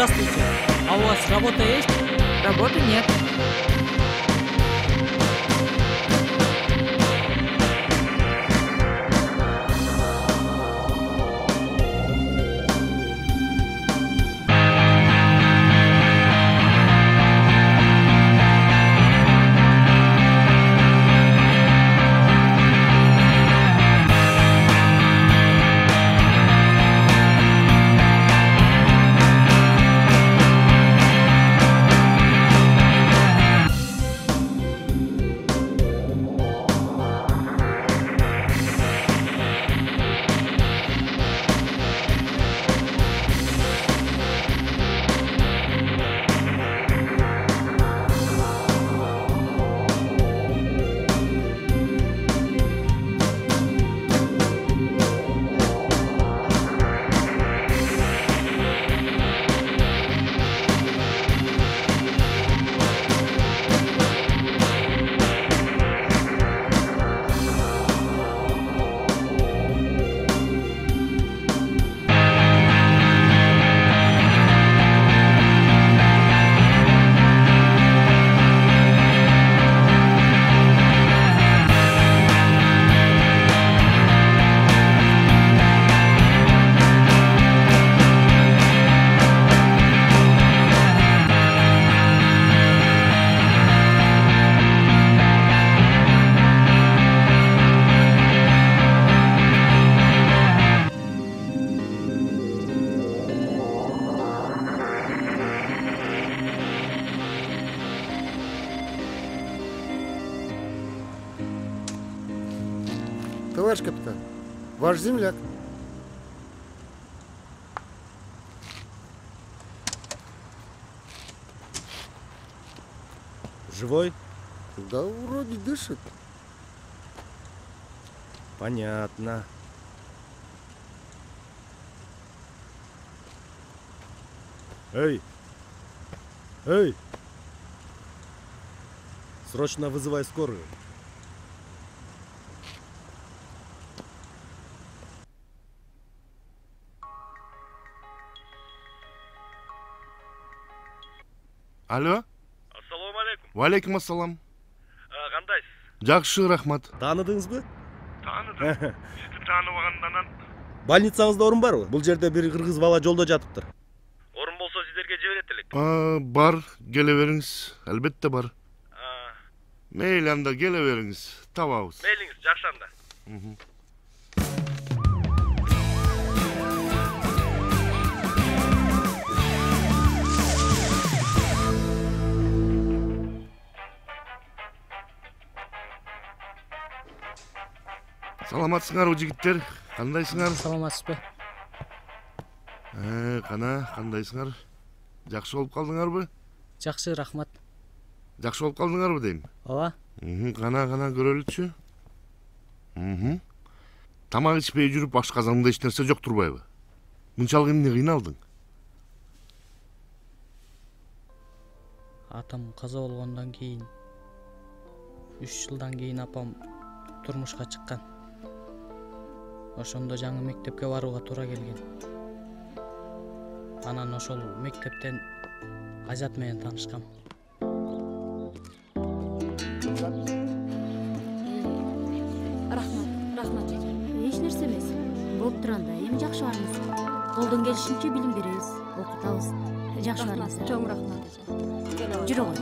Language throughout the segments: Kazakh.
Здравствуйте. А у вас работа есть? Работы нет. Товарищ капитан, ваш земляк. Живой? Да, вроде дышит. Понятно. Эй! Эй! Срочно вызывай скорую. Алло? Ассаламу алейкум. Валейкум ассалам. Кандайсыз? Жакшы, рахмат. Тааныдыңызбы? Тааныдым. Сизди тааныбагандан Больницаңызда орун барбы? Бул жерде бир кыргыз бала жолдо жатыптыр. орун болсо сиздерге жиберет элек. Бар, келе бериңиз. Албетте бар. Мейли анда келе бериңиз. Табабыз. Мейлиңиз жакшы анда. Саламатсыңарбы жигиттер? Кандайсыңар? Саламатсызбы? Кандайсыңар? Жакшы болуп калдыңарбы? Жакшы, рахмат. Жакшы болуп калдыңарбы дейм? Ооба. Кана көрөлүчү. Тамак ичпей жүрүп ашказаныңда эч нерсе жок турбайбы? Мынчалык эмне кыйналдың? Атам каза болгондон кийин 3 жылдан кийин апам турмушка чыккан. Ошондо жаңы мектепке барууга туура келген. Анан ошол мектептен Азат менен таанышкам. Рахмат. Эч нерсе эмес. Болуп турганда эми жакшы барыңыз. Колдон келишинче билим беребиз, окутабыз. Жакшы барыңыз. Чоң рахмат эже. Жүрө кой.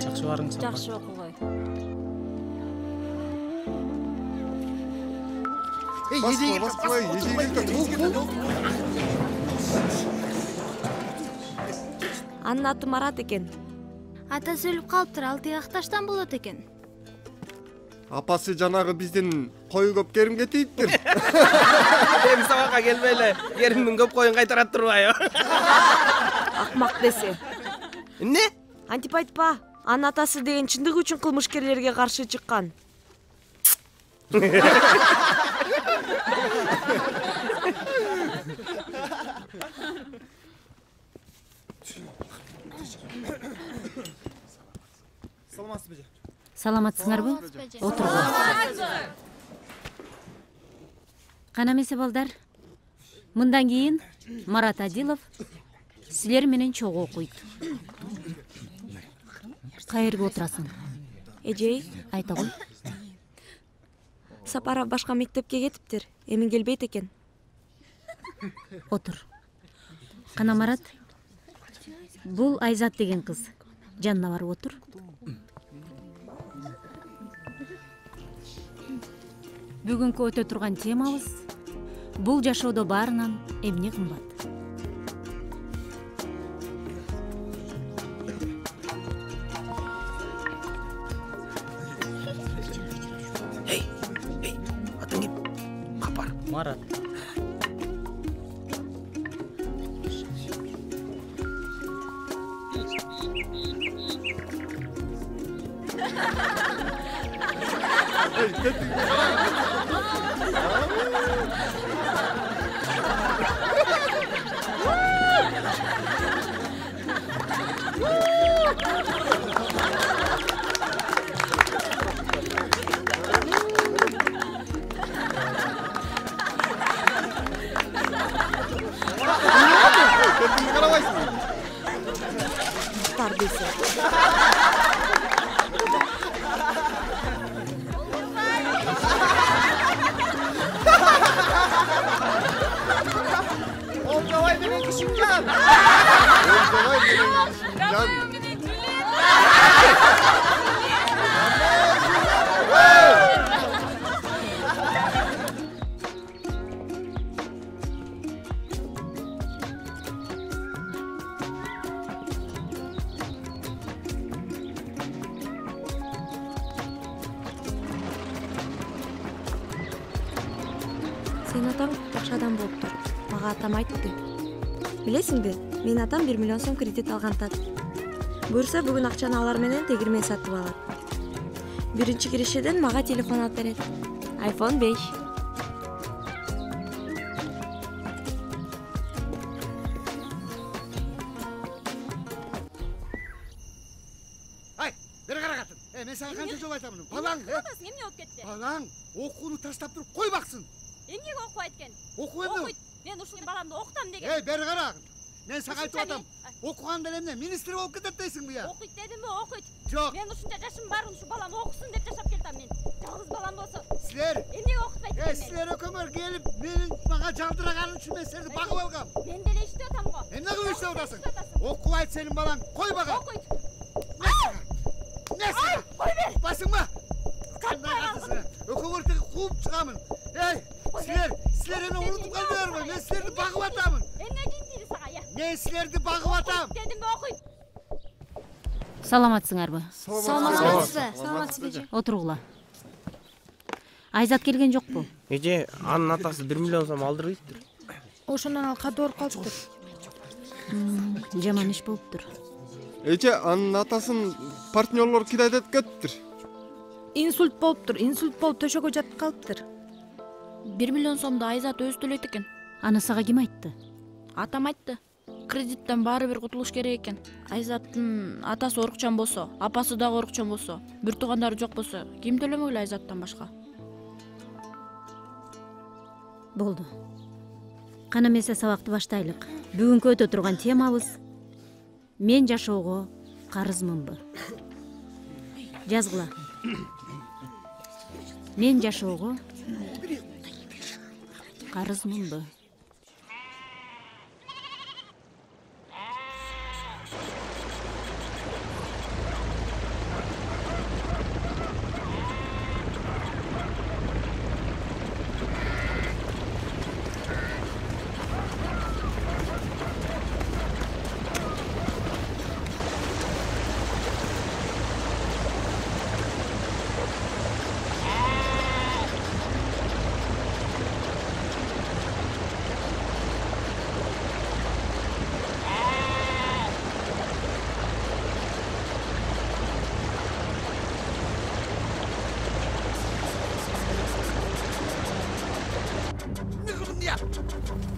Жакшы барыңыз. Жакшы окугой. Анын аты Марат экен. Атасы өлүп калыптыр, ал тыякташтан болот экен. Апасы жанагы биздин кою көп керимге тийиптир. Эми сабакка келбей эле керимдин көп коюн кайтарат турбайбы? Акмак десе. Эмне? Антип айтпа. Анын атасы деген чындык үчүн кылмышкерлерге каршы чыккан. Саламатсыңарбы? Отургула. Кана эмесе балдар? Мындан кийин Марат Адилов Силер менен чогуу окуйт. Каерге отурасың? Эжей, Айта кой. Сапаров башка мектепке кетиптир. Эми келбейт экен. Отур. Кана Марат. Бул Айзат деген кыз. Жанына барып отур. Бүгүнкү өтө турган темабыз бул жашоодо баарынан эмне кымбат? Атың ким? Капар. Марат. Kendini karavaysın. Tarbiyesi. Olcavay benim düşüncem. Olcavay benim düşüncem. Senin атаң жакшы адам болуптур. Мага атам айтты. Билесиңби, менин атам 1 миллион сом кредит алгантат. Буюрса бүгүн акчаны алар менен тегирмен сатып алат. Биринчи киришеден мага телефон алып берет. iPhone 5. Ay, beri karakatın. Men sana kança жол айтамын. Балаң, Атасы эмне болуп кетти? балаң окууну таштап туруп койбаксың. Эмнеге окубайт экен? Окуу эмне? Окуйт. Мен ушул баламды окутам деген. Бери кара. Мен сага айтып атам. Окугандан эмне министр болуп кетет дейсиңби я? Окуйт дедимби, окуйт. Жок. Мен ушунча жашым бар, ушу балам окусын деп жашап келдим мен. Жалгыз балам болсо. Силер, Эмнеге окутпайт экен мен? силер экөөңөр келип, менин мага жалтыраганың үчүн мен силерди багып алгам. Мен деле иштеп атам го. Эмне кылып иштеп атасың? Окубайт сенин балаң, койбаган. Окуйт. Несі? Кой бер. Басыңба. Кандай катысың? Экөөңөр теги кууп чыгамын. Силер эми унутуп калдыңарбы? Мен силерди багып атамын. Эмне дейсиң сага я? Мен силерди багып атам. Дедимби, окуйт. Саламатсыңарбы? Саламатсызбы? Отургула. Айзат келген жокпу? Эже, анын атасы 1 миллион сом алдырыптыр. Ошондон ал кат ооруп калыптыр. Жаман иш болуптур. Эже анын атасын партнерлор кидайт этип кетиптир. Инсульт болуптур. Инсульт болуп төшөгө жатып калыптыр. 1 миллион сомду Айзат өзү төлөйт экен. Аны сага ким айтты? Атам айтты. Кредиттен баары бир кутулуш керек экен. Айзаттын атасы орукчан болсо, апасы дагы орукчан болсо, бир туугандары жок болсо, ким төлөмөк эле Айзаттан башка? Болду. Кана эмесе сабакты баштайлык. Бүгүнкү өтө турган темабыз мен жашоого карызмынбы? Жазгыла. Мен жашоого карызмынбы?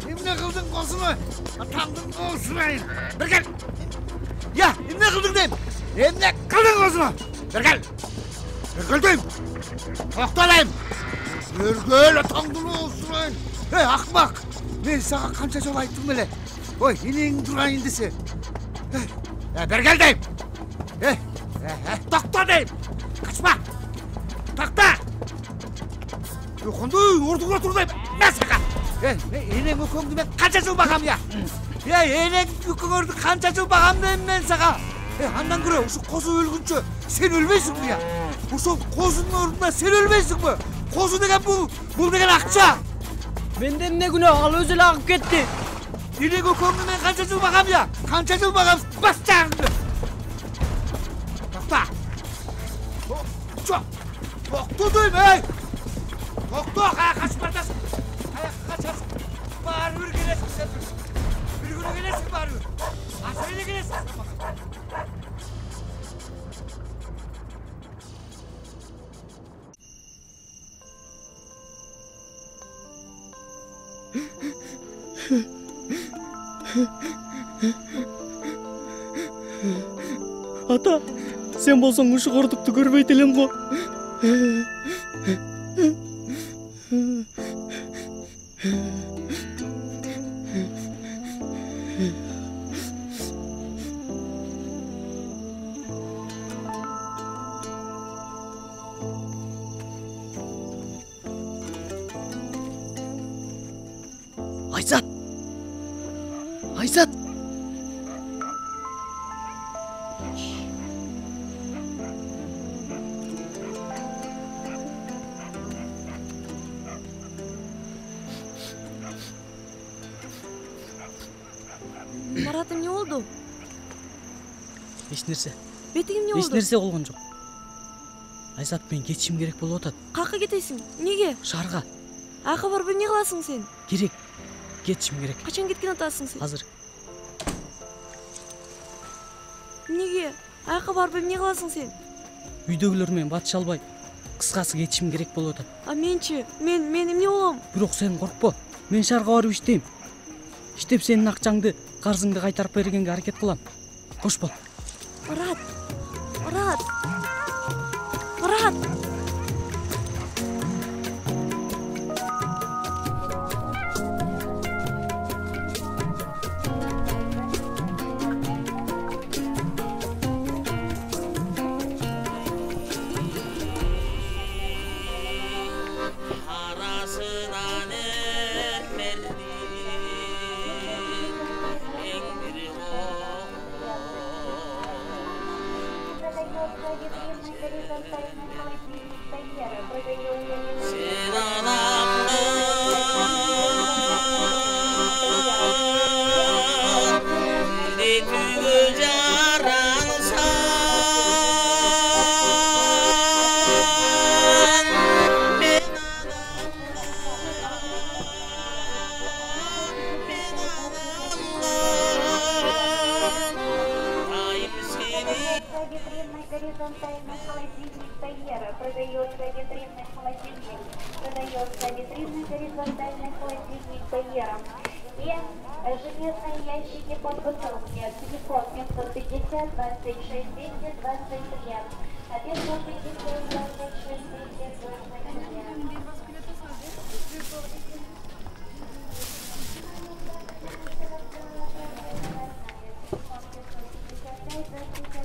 Emne kıldın kosunu? Atandın kosunayın. Bir gel. Ya emne kıldın deyim. Emne kıldın kosunu? Bir gel. Bir gel deyim. Toktalayım. Bir gel atandın kosunayın. Hey akmak. Ben sana kança jol ayttım bile. Ой, енең тұрған десе. Бергел дейм. Тоқта дейм. Қашма. Тоқта. Қондай ордуға тұр дейм. Мәсіға. Енең өкіңді мен қанша жыл бағам я? Енең өкіңді қанша жыл бағам дейм мен саға. Андан көрі, осы қозы өлгінші сен өлмейсің бі я? Осы қозының орнында сен өлмейсің бі? Қозы деген бұл деген ақша. Менден не күнә, ал өзі ағып кетті. Енең өкіңді мен қанша жыл бағам я? Қанша жыл бағам бас жағыңды. Тоқта. Тоқты дейм, Тоқты, қашпардасың. Қашасың. Бары бір келесің сен бір. Bir güne gelirsin bari. Asayla gelirsin. Ата, sen болсаң ушу кордукту көрбөйт элем го. Айзат! Айзат! Маратым, не болду? Эч нерсе. Бетигим не болду? Эч нерсе болгон жок. Айзат, мен кетишим керек болуп атат. Какка кетесиң? Неге? Шаарга. Айка барып эмне кыласың сен? Керек. Кетишим керек. Качан кеткен атасың сен? Азыр. Неге? Айка барып эмне кыласың сен? Үйдөгүлөр менен батыша албай. Кыскасы кетишим керек болуп атат. А менчи? Мен эмне болом? Бирок сен коркпо. Мен шаарга барып иштейм. Иштеп сенин акчаңды, карзыңды кайтарып бергенге аракет кылам. Кош бол. Марат. Марат. Марат.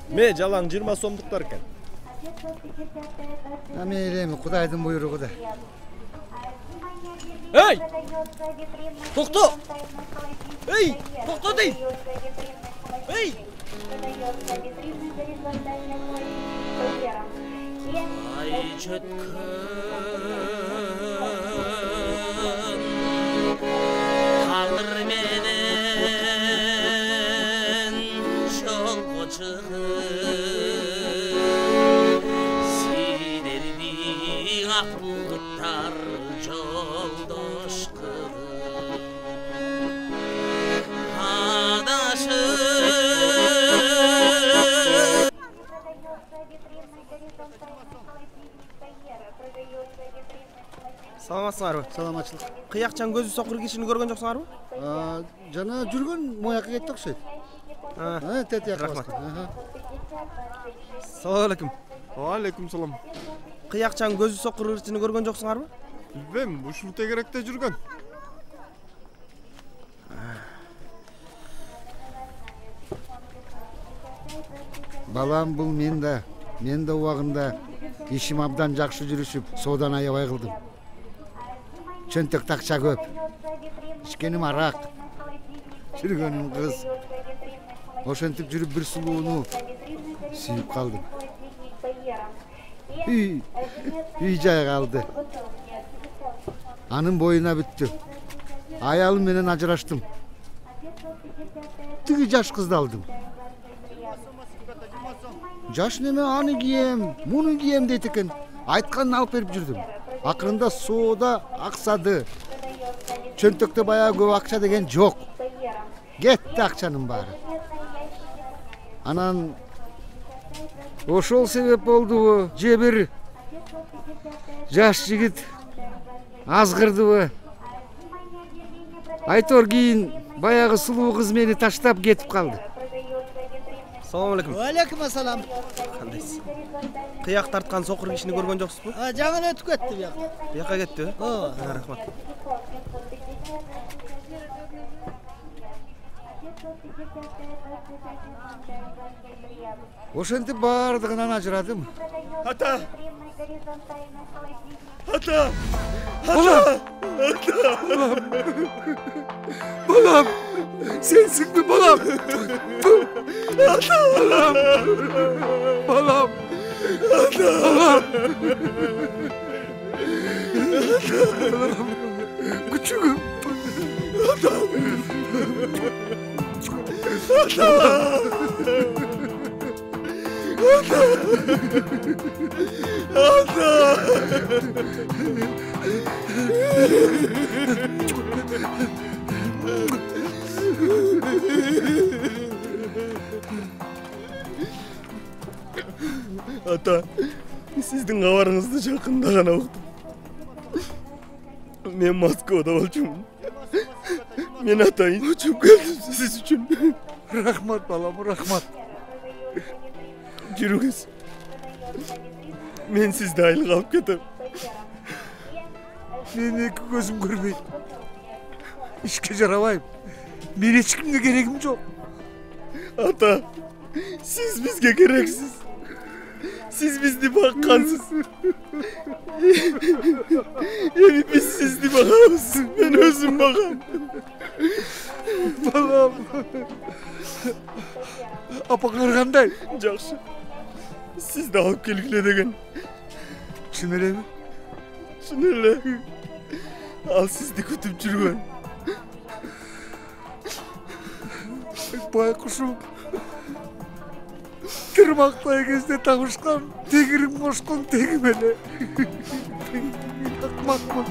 Ме жалаң 20 сомдуктар экен. Мейлеми, Кудайдын буйругу да. Эй! Токто! Эй! Токто дей! Эй! Ай чөткөн калдыр менен жолго чыгып силерди акылдыктар жолдош кылып адашып Саламатсыңарбы? Саламатчылык. Кыякчан көзү сокур кишини көргөн жоксуңарбы? Жана жүргөн мояка кетти окшойт. Рахмат. Салам алейкум. Алейкум салам. Кыякчан көзү сокур кишини көргөн жоксуңарбы? Билбейм, ушул тегеректе жүргөн. Балам, бул мен да убагында ишим абдан жакшы жүрүшүп, соодан аябай кылдым. Чөнтөктө акча көп. Ичкеним арак. Жүргөнүм кыз. Ошентип жүрүп бир сулууну сүйүп калдым. Үй жай калды. Анын боюна бүттү. Аялым менен ажыраштым. Тиги жаш кызды алдым. Жаш неме, аны кийем, муну кийем дейт экен. Айтканын алып берип жүрдүм. Акырында соода аксады. Чөнтөктө баягы көп акча деген жок. Кетти акчанын баары. Анан ошол себеп болдубу, же бир жаш жигит азгырдыбы? Айтор кийин баягы сулуу кыз мени таштап кетип калды. Салам алейкум. Алейкум ассалам. Кандайсыз? Кыяк тарткан сокур кишини көргөн жоксузбу? Жаңы өтүп кетти бияк. Бияка кетти? Ооба. Рахмат. Ошентип бардыгынан ажырадым. Ата! Ата! Ата! Балам! Сенсиңби балам? Балам! Балам! Балам! Küçüğüm. Ата, сіздің хабарыңызды жақында ғана ұқтым. Мен Москвада болчумун. Мен атайын учуп келдим сиз үчүн. Рахмат балам, рахмат. Жүрүңүз. Мен сизди айлык алып кетем. Мен эки көзүм көрбөйт. Ишке жарабайм. Мен эч кимге керегим жок. Ата, сиз бизге керексиз. Siz bizni bakkansız. Evi biz sizni bakamız. Ben özüm bakam. Balam. Apaklar kanday? Жақсы. Siz de alıp gelgile degen. Şun öyle mi? Şun öyle. Al sizni kütüp жүргөн. Baykuşum. Tırmakтай кезде тағышқан, тегірім қошқан тегім әлі. Ақмақмын.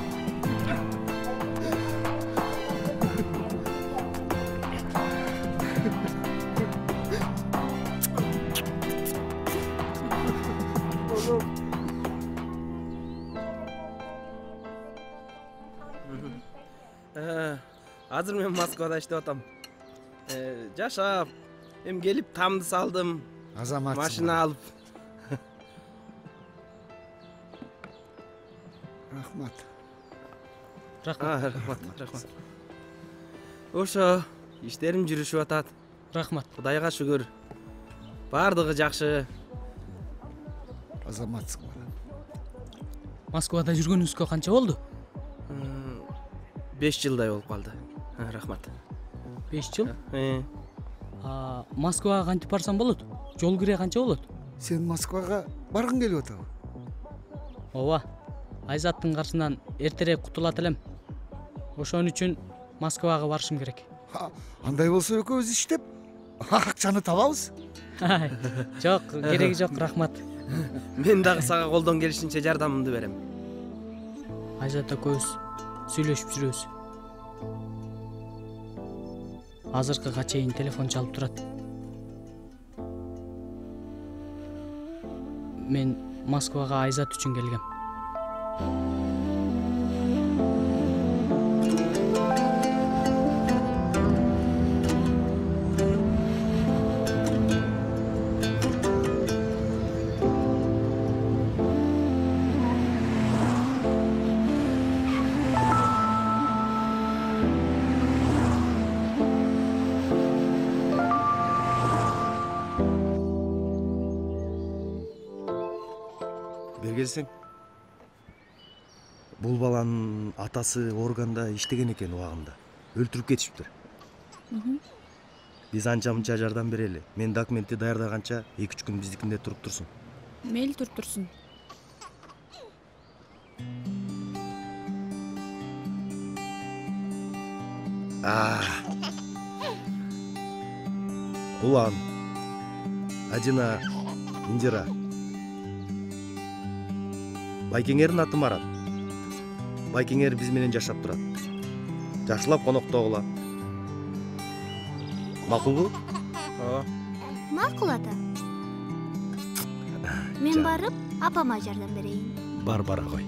Азыр мен Москвада иштеп атам. Жашап, эми келип тамды салдым. Азаматсың. Машина алып. Рахмат. Рахмат. Ошо, иштерим жүрүшүп атат. Рахмат. Кудайга шүгүр. Бардыгы жакшы. Азаматсың балам. Москвада жүргөнүңүзгө канча болду? 5 жылдай болуп калды. Рахмат. 5 жыл? Москвага кантип барсам болот? Жол кире канча болот? Сен Москвага баргың келип атабы? Ооба. Айзаттын каршысынан эртерээк кутулат элем. Ошон үчүн Москвага барышым керек. Андай болсо экөөбүз иштеп, акчаны табабыз. Жок, кереги жок, рахмат. Мен дагы сага колдон келишинче жардамымды берем. Айзат экөөбүз сүйлөшүп жүрөбүз. Азыркыга чейин телефон чалып турат. Мен Москвага Айзат үчүн келгем. келсең. Бул баланын атасы органда иштеген экен убагында. Өлтүрүп кетишиптир. Биз анча мынча жардам берели. Мен документти даярдаганча 2-3 күн биздикинде туруп турсун. Мейли туруп турсун. Улан, Адина, Индира. Байкеңердин аты Марат. Байкеңер биз менен жашап турат. Жакшылап коноктогула. Макулбу? Макул ата. Мен барып, апама жардам берейин. Бара кой.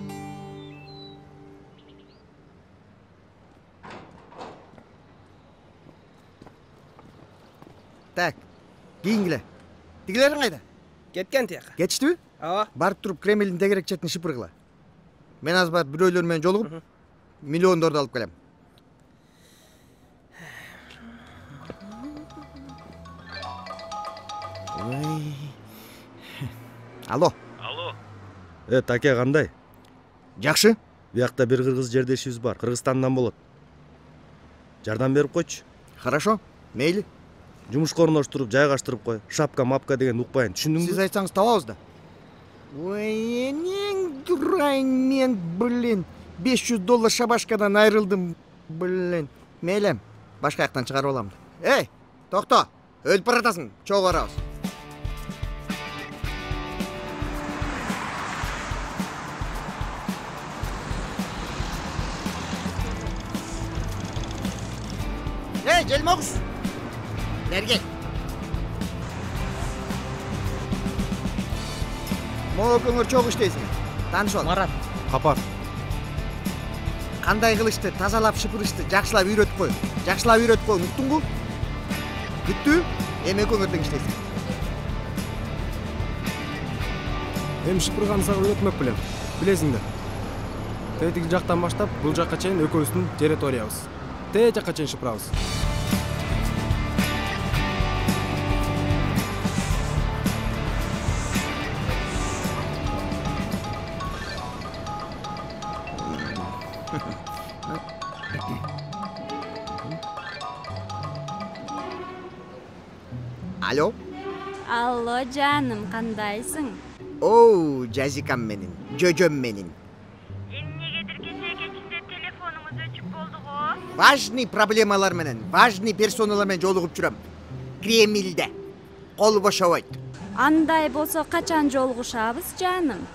Так, кийингиле. Тигилериң кайда? Кеткен тияка. Кетиштиби? Ооба. Барып туруп Кремлдин тегерек четин шыпыргыла. Мен аз барып бирөөлөр менен жолугуп, миллиондорду алып келем. Алло. Таке кандай? Жакшы. Биякта бир кыргыз жердешибиз бар. Кыргызстандан болот. Жардам берип койчу. Хорошо. Мейли. Жумушка орноштуруп, жайгаштырып кой. Шапка, мапка деген укпайын. Түшүндүңбү? Сиз айтсаңыз табабыз да. Ой, энең дурайың мен, блин. $500 шабашкадан айрылдым, блин. Мейлем, башка жактан чыгарып алам. Эй, токто. Өлүп баратасың. Чогуу барабыз. Эй, Желмогуз. Бери кел. Могуңөр чогуу иштейсиң. Тааныш бол. Марат. Капар. Кандай кылышты, тазалап шыпырышты жакшылап үйрөтүп кой. Жакшылап үйрөтүп кой, уктуңбу? Бүттү? Эми экөөңөр тең иштейсиң. Эми шыпырганды сага үйрөтмөк белем. Билесиңдер. Тетиги жактан баштап бул жакка чейин экөөбүздүн территориябыз. Тээ жакка чейин шыпырабыз. Алло. Алло жаным, кандайсың? Оу, жазикам менин, жөжөм менин. Эмнегедир кечээ кечинде телефонуңуз өчүп болду го? Важный проблемалар менен, важный персоналар менен жолугуп жүрөм. Кремльде. Кол бошобойт. Андай болсо качан жолугушабыз жаным?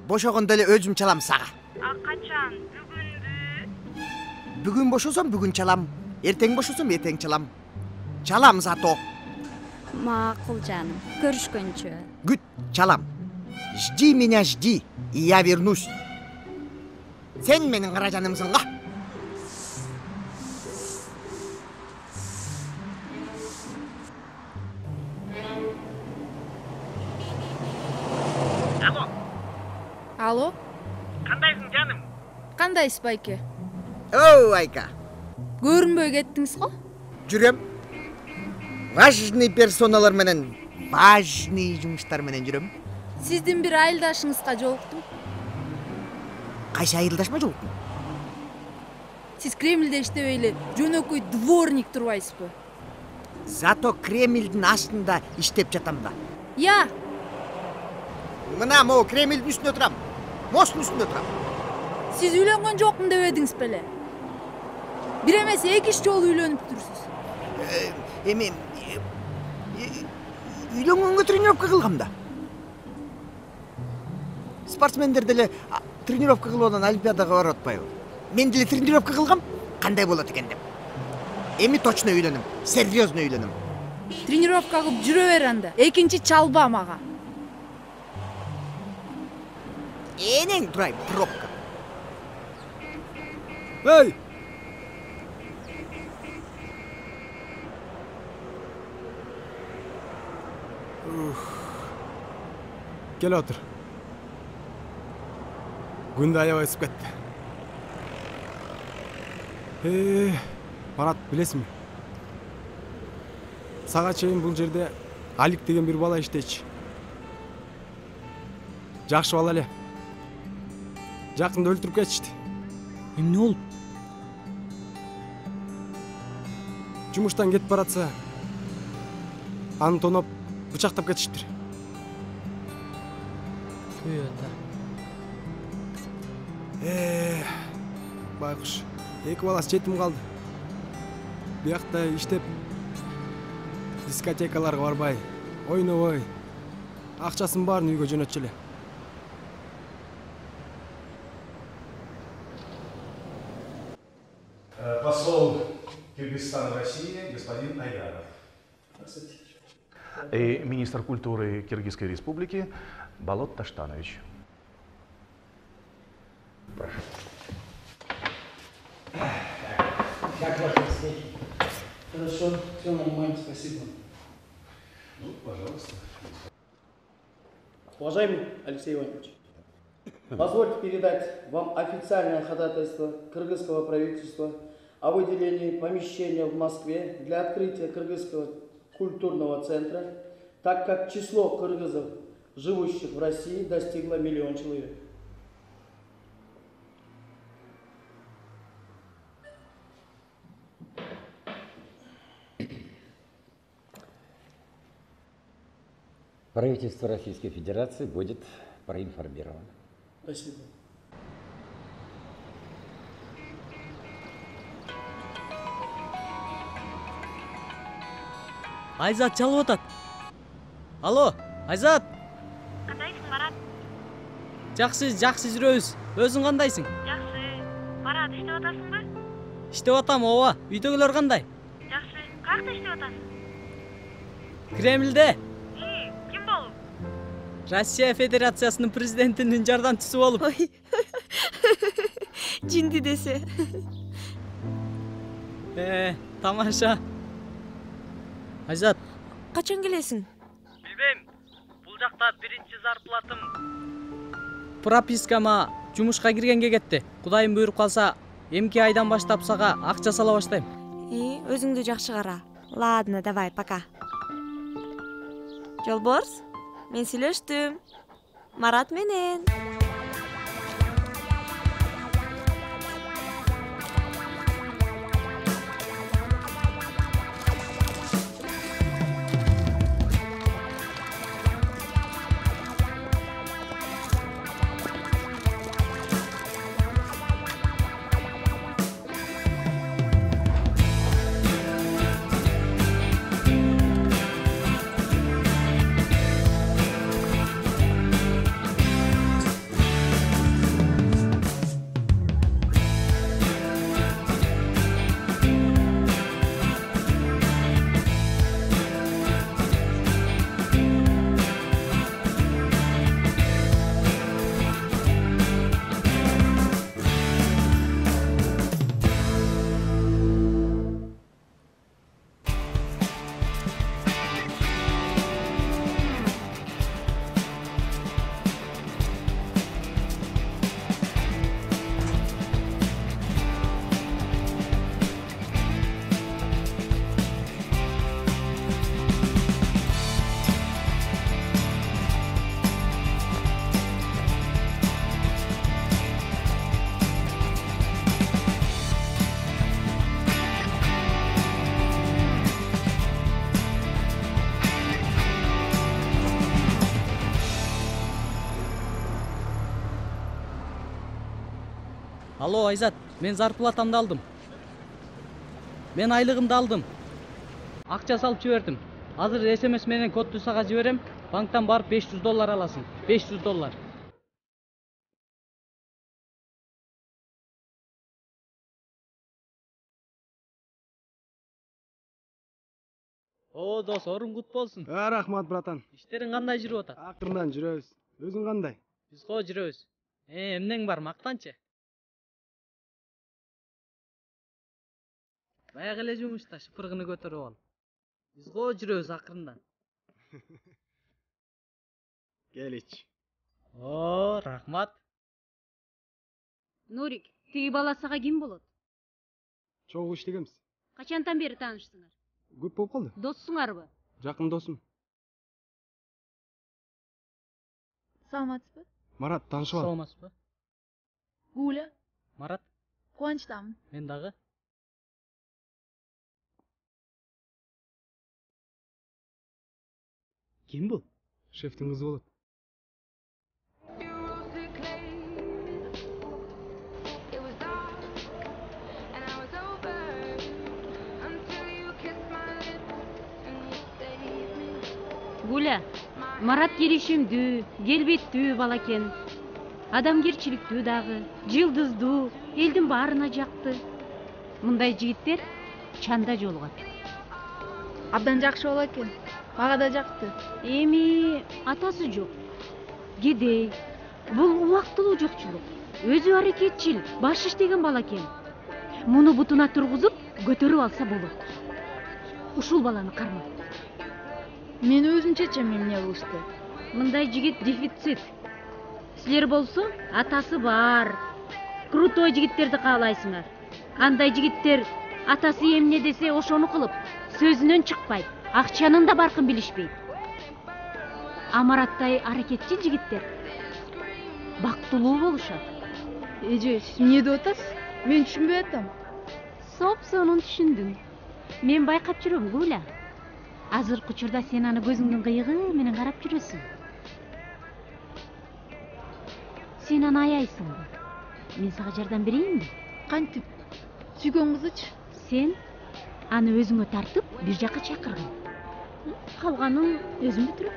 Бошогондо эле өзүм чалам сага. Качан? Бүгүнбү? Бүгүн бошосом бүгүн чалам. Эртең бошосом эртең чалам. Чалам зато. Макул жаным, көрүшкөнчө. Күт, чалам. Жди меня, жди, и я вернусь. Сен менин кара жанымсың го. Алло. Алло. Кандайсың жаным? Кандайсыз, байке? Оу, Айка. Көрүнбөй кеттиңиз го? Жүрөм. Важный персоналар менен, важный жумуштар менен жүрөм. Сиздин бир айылдашыңызга жолуктум. Кайсы айылдашма жолуктун? Сиз Кремльде иштебей эле жөнөкөй дворник турбайсызбы? Зато Кремльдин астында иштеп жатам да. Я. Мына могу Кремльдин үстүндө турам. Мосттун үстүндө турам. Сиз үйлөнгөн жокмун деп эдиңиз беле? Бир эмес 2 жолу үйлөнүп турсуз. Эми үйлөнгөнгө тренировка кылгам да. Спортсмендер деле тренировка кылуудан олимпиадага барып атпайбы? Мен деле тренировка кылгам, кандай болот экен деп. Эми точно үйлөнөм, серьезно үйлөнөм. Тренировка кылып жүрө бер анда. Экинчи чалба мага. Энең турай, пробка. Эй! Кел отур. Күн да аябай ысып кетти. Марат, билесиңби? Сага чейин бул жерде Алик деген бир бала иштечи. Жакшы бала эле. Жакында өлтүрүп кетишти. Эмне болуп? Жумуштан кетип баратса, аны тоноп бычактап кетиштир. Түй ата. Байкуш, эки баласы жетим калды. Биякта иштеп, дискотекаларга барбай, ойнобой, акчасын баарын үйгө жөнөтчү эле. Посол Кыргызстана в России господин Айдаров. И министр культуры Киргизской республики Болот Таштанович. Прошу. Как ваши успехи? Хорошо, все нормально, спасибо. Ну, пожалуйста. Уважаемый Алексей Иванович, позвольте передать вам официальное ходатайство кыргызского правительства о выделении помещения в Москве для открытия Кыргызского культурного центра, так как число кыргызов, живущих в России, достигло 1 миллион человек. Правительство Российской Федерации будет проинформировано. Спасибо. Айзат чалып атат. Алло, Айзат. Кандайсың, Марат? Жакшы жүрөбүз. Өзүң кандайсың? Жакшы. Марат, иштеп атасыңбы? Иштеп атам, ооба. Үйдөгүлөр кандай? Жакшы. Каякта иштеп атасың? Кремльде. Ким болуп? Россия Федерациясынын президентинин жардамчысы болуп. Жинди десе. Тамаша. Айзат. Качан келесиң? Билбейм. Бул жакта биринчи зарплатым пропискама жумушка киргенге кетти. Кудайым буйруп калса, эмки айдан баштап сага акча сала баштайм. Өзүңдү жакшы кара. Ладно, давай, пока. Жолборс, мен сүйлөштүм. Марат менен. Алло, Айзат, мен зарплатамды алдым. Мен айлыгымды алдым. Акча салып жибердим. Азыр СМС менен кодду сага жиберем. Банктан барып $500 аласың. $500. О, дос, орун кут болсун. Рахмат, братан. Иштериң кандай жүрүп атат? Акырындан жүрөбүз. Өзүң кандай? Биз го жүрөбүз. Эмнең бар, мактанчы? Баягы эле жумушта шыпыргыны көтөрүп ал. Биз го жүрөбүз акырындан. Келич. О, рахмат. Нурик, тиги бала сага ким болот? Чогуу иштегенбиз. Качантан бери таанышсыңар? Көп болуп калды. Доссуңарбы? Жакын досум. Саламатсызбы? Марат, таанышып ал. Саламатсызбы? Гуля, Марат, кубанычтамын. мен дагы. Ким бул? Шефтин кызы болот. Гуля, Марат келишимдүү, келбеттүү бала экен. Адамгерчиликтүү дагы, жылдыздуу, элдин баарына жакты. Мындай жигиттер чанда жолугат. Абдан жакшы бала экен. Мага да жакты. Эми атасы жок. Кедей. Бул убактылуу жокчулук. Өзү аракетчил, баш иштеген бала экен. Муну бутуна тургузуп, көтөрүп алса болот. Ушул баланы карма. Мен өзүм чечем эмне кылышты. Мындай жигит дефицит. Силер болсо атасы бар. Крутой жигиттерди каалайсыңар. Андай жигиттер атасы эмне десе ошону кылып, сөзүнөн чыкпайт. Акчанын да баркын билишпейт. Амараттай аракетчил жигиттер бактылуу болушат. Эже, сиз эмне деп атасыз? Мен түшүнбөй атам. Соп-сонун түшүндүм. Мен байкап жүрөм, Гуля. Азыркы учурда сен аны көзүңдүн кыйыгы менен карап жүрөсүң. Сен аны аяйсыңбы? Мен сага жардам берейинби? Кантип? Сүйгөн кызычы? Сен аны өзүңө тартып, бир жакка чакыргын. Калганын өзүм бүтүрөм.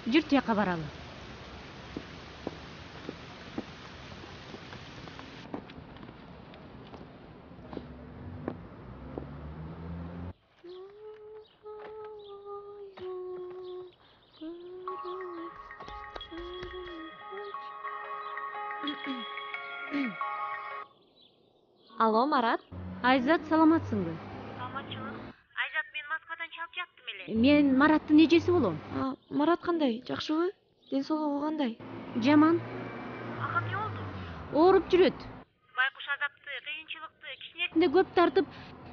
Жүр тияка баралы. Алло, Марат. Айзат, саламатсыңбы? Саламатчылык. Айзат, мен Москвадан чалып жаттым эле. Мен Мараттын эжеси болом. Марат кандай? Жакшыбы? Ден соолугу кандай? Жаман. Ага, эмне болду? Ооруп жүрөт. Байкуш азапты, кыйынчылыкты, кичине Де көп тартып,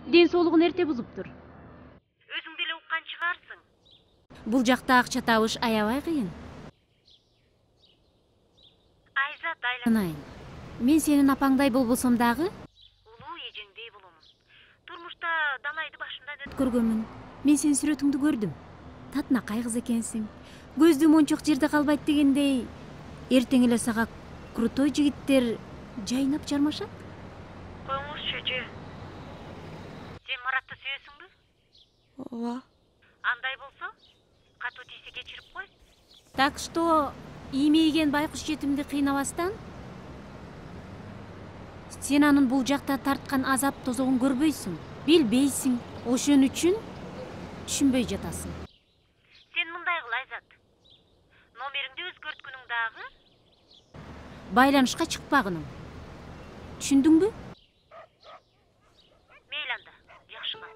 ден соолугун эрте бузуптур. өзүң деле уккан чыгарсың. Бул жакта акча табыш аябай кыйын. Айзат, айланайын. Мен сенин апаңдай болбосом дагы Улуу эжеңдей боломун. Турмушта далайды башымдан көргөнмүн. Мен сенин сүрөтүңдү көрдүм. Татынакай кыз экенсиң. Көздүү мончок жерде калбайт дегендей. Эртең эле сага крутой жигиттер жайнап жармашат. Коюңузчу, эже. Сен Маратты сүйөсүңбү? Ооба. Андай болсо, катуу тийсе кечирип кой. Так что иймейген байкуш жетимди кыйнабастан сен анын бул жакта тарткан азап тозогун көрбөйсүң, билбейсиң. Ошон үчүн түшүнбөй жатасың. Сен мындай кыл, Айзат. Номериңди өзгөрткүнүң дагы Байланышка чыкпагының. Түшүндүңбү? Мейли анда, жакшы кал.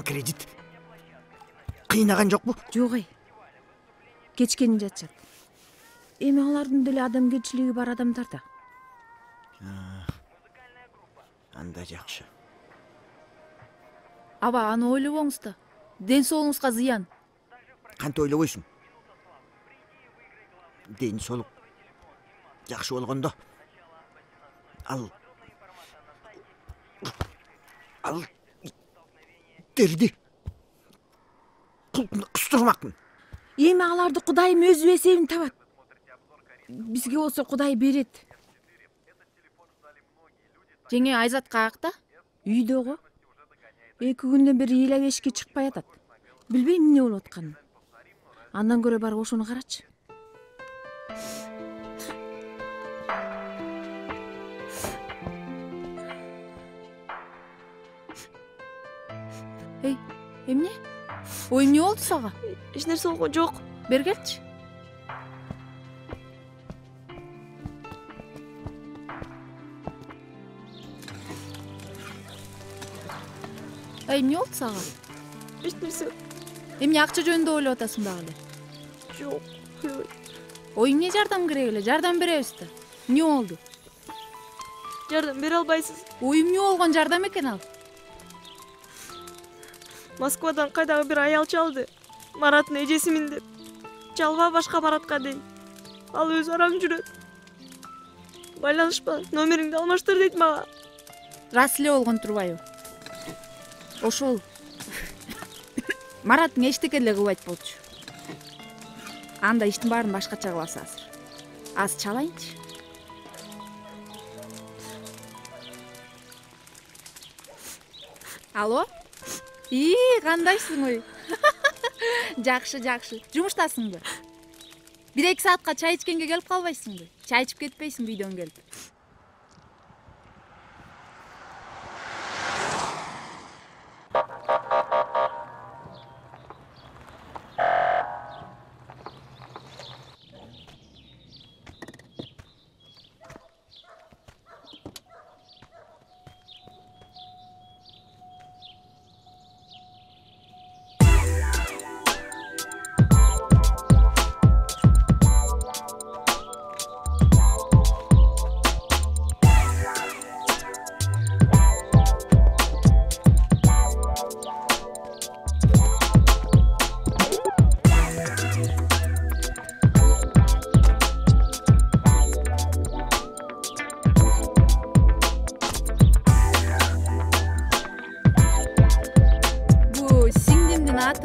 Кредит кыйнаган жокпу? Жок эй. Кечкени жатышат. Эми алардын деле адамгерчилиги бар адамдар да. Анда жакшы. Аба, аны ойлобоңуз да. Ден соолугуңузга зыян. Кантип ойлобойсуң? Ден соолук жакшы болгондо ал терди кустурмакмын. Эми аларды Кудайым өзү эсебин табат. Бизге болсо Кудай берет. Жеңе Айзат каякта? Үйдө го. 2 күндөн бери ыйлап-эшикке чыкпай атат. Билбейм эмне болуп атканын. Андан көрө бар ошону карачы. Эй, эмне? Ой, эмне болду сага? Эч нерсе болгон жок. Бер келчи. Эмне болду сага? Эч нерсе Эмне акча жөнүндө ойлоп атасың дагы эле? жок. Ой, эмне жардам керек эле? Жардам беребиз да. Эмне болду? Жардам бере албайсыз. Ой, эмне болгон жардам экен ал? Москвадан кайдагы бир аял чалды. Мараттын эжесимин деп. Чалба башка Маратка дейт. Ал өзү араң жүрөт. Байланышпа, номериңди алмаштыр дейт мага. Рас эле болгон турбайбы? Ошол. Мараттың эчтеке деле кылбайт болчу. Анда иштин баарын башкача кылабыз азыр. Аз чалайынчы. Алло? Кандайсың ой? Жакшы, жакшы. Жумуштасыңбы? 1-2 саатка чай ичкенге келип калбайсыңбы? Чай ичип кетпейсиңби үйдөн келип?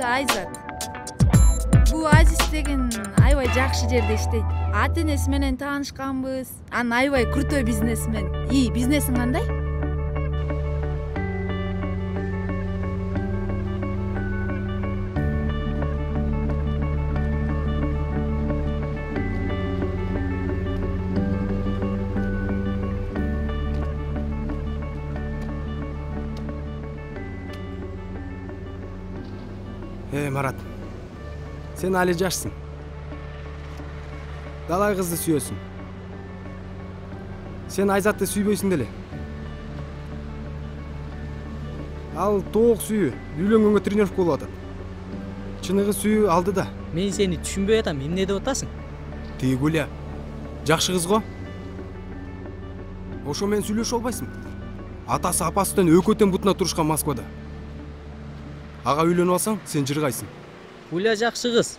Айзат. Бул Азиз деген аябай жакшы жерде иштейт. Ата энеси менен таанышканбыз. Анын аябай крутой бизнесмен. Бизнесиң кандай? Марат, сен али жашсың. Далай кызды сүйөсүң. Сен Айзатты сүйбөйсүң деле. Ал тоок сүйүү, үйлөнгөнгө тренировка болуп атат. Чыныгы сүйүү алдыда. Мен сени түшүнбөй атам, эмне деп атасың? Тиги Гуля, жакшы кыз го. Ошо менен сүйлөшө албайсың. Атасы апасынан өкөтөн бутуна турушкан Москвада. Ага үйлөнүп алсаң, сен жыргайсың. Гуля жакшы кыз.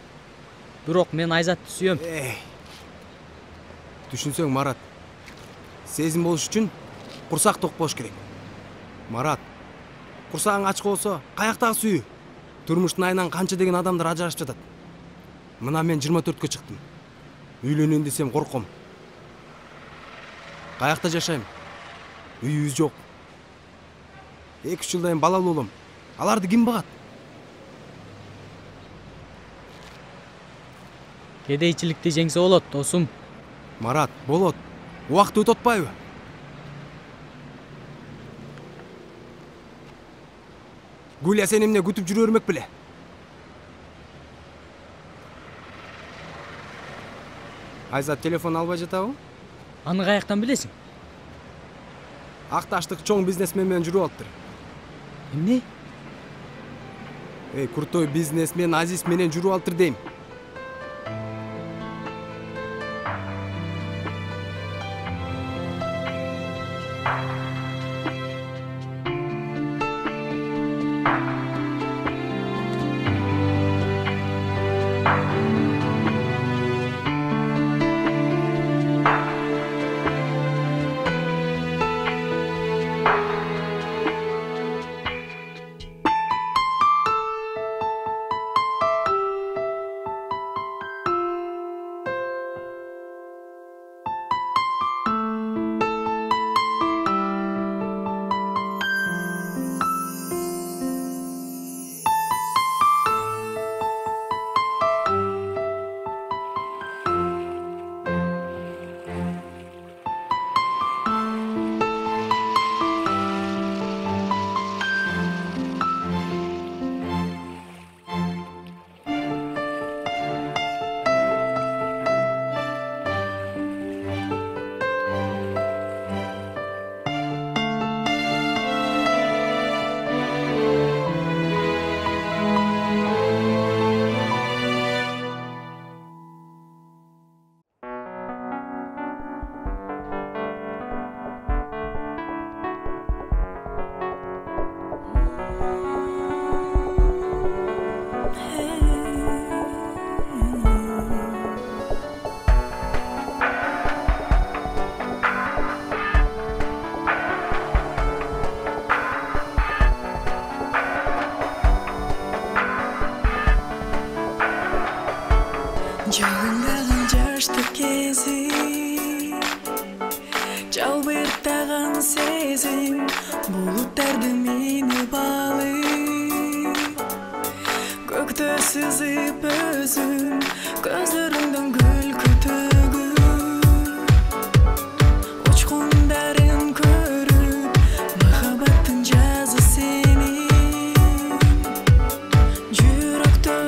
Бирок мен Айзатты сүйөм. Түшүнсөң, Марат. Сезим болуш үчүн курсак ток болуш керек. Марат, курсагың ачык болсо, каяктагы сүйүү? Турмуштун айынан канча деген адамдар ажырашып жатат. Мына мен 24-кө чыктым. Үйлөнөйүн десем корком. Каякта жашайм? Үйүбүз жок. 2-3 жылдан кийин балалуу болом. Аларды ким багат? Кедейчиликти жеңсе болот, досум. Марат, болот. Убакыт өтүп атпайбы? Гуля сен эмне күтүп жүрө бермек беле? Айзат телефон албай жатабы? Аны каяктан билесиң? Акташтык чоң бизнесмен менен жүрүп алыптыр. Эмне? Крутой бизнесмен Азиз менен жүрүп алыптыр дейм. Жалындаган жаштык кези, жалбырттаган сезим, булуттарды минип алып, көктө сызып өзүм, көзлөрүңдөн күлкү төгүп, учкундарын көрүп, махабаттын жазы сенин жүрөктө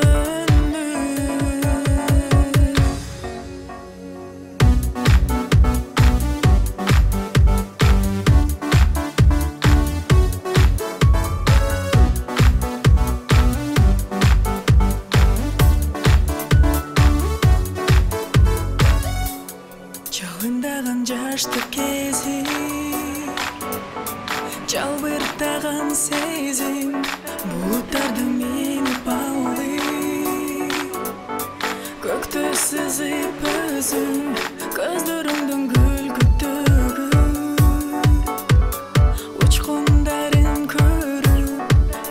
жалындаган жаштык кези, жалбырттаган сезим, булуттарды минип алып, көктө сызып өзүм, көзлөрүңдөн күлкү төгүп, учкундарын көрүп,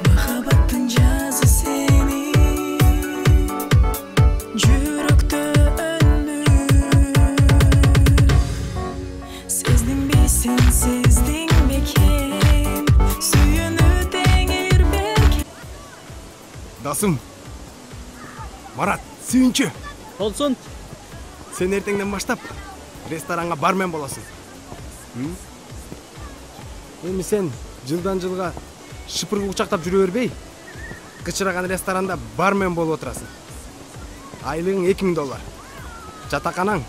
махабаттын жазы сенин жүрөктө Сездиң бекен, сүйөнүү теңир беркен. Досым, Марат, сүйүнчү. Болсун. Сен эртеңден баштап ресторанга бармен болосуң. Эми сен жылдан жылга шыпыргы кучактап жүрө бербей, кычыраган ресторанда бармен болуп отурасың. Айлыгың $2000. Жатаканаң,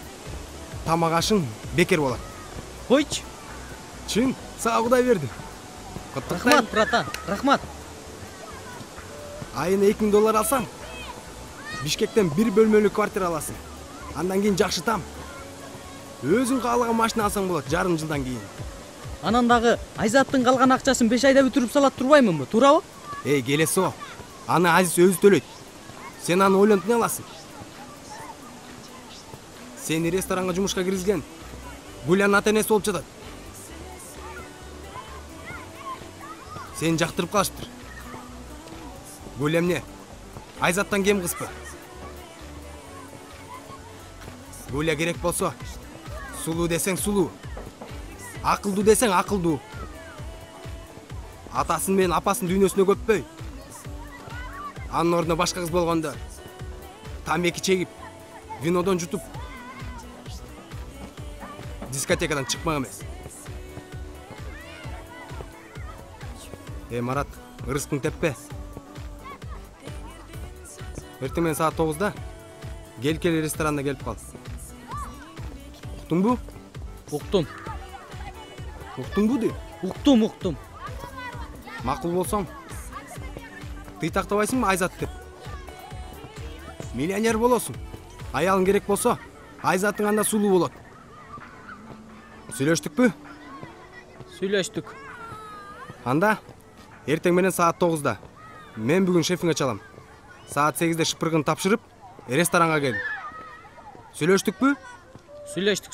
тамак ашың бекер болот. Койчу. Чын, сага Кудай берди. Рахмат, брата, рахмат. Айына $2000 алсаң, Бишкектен 1 бөлмөлүү квартира аласың. Андан кийин жакшы там. Өзүң каалаган машина алсаң болот жарым жылдан кийин. Анан дагы Айзаттын калган акчасын 5 айда бүтүрүп салат турбаймынбы, туурабы? Келеси о. Аны Азиз өзү төлөйт. Сен аны ойлонуп эмне аласың? Сени ресторанга жумушка киргизген Гулянын ата-энеси болуп жатат. Сени жактырып калыштыр. Гуля эмне? Айзаттан кем кызбы? Гуля керек болсо, сулуу десең сулуу. Акылдуу десең акылдуу. Атасын менен апасын дүйнөсүнө көппөй. Анын ордуна башка кыз болгондо тамеки чегип, винодон жутуп, дискотекадан чыкмак эмес. Марат, ырыскың теппе. Эртең менен саат 9-да Келкели ресторанына келип кал. Уктуңбу? Уктум. Уктуңбу де? Уктум. Макул болсоң, тый тактабайсыңбы Айзат деп? Миллионер болосуң. Аялың керек болсо, Айзаттың анда сулуу болот. Сүйлөштүкпү? Сүйлөштүк. Анда эртең менен саат 9-да. Мен бүгүн шефиңе чалам. Саат 8-де шыпыргын тапшырып, ресторанга кел. Сүйлөштүкпү? Сүйлөштүк.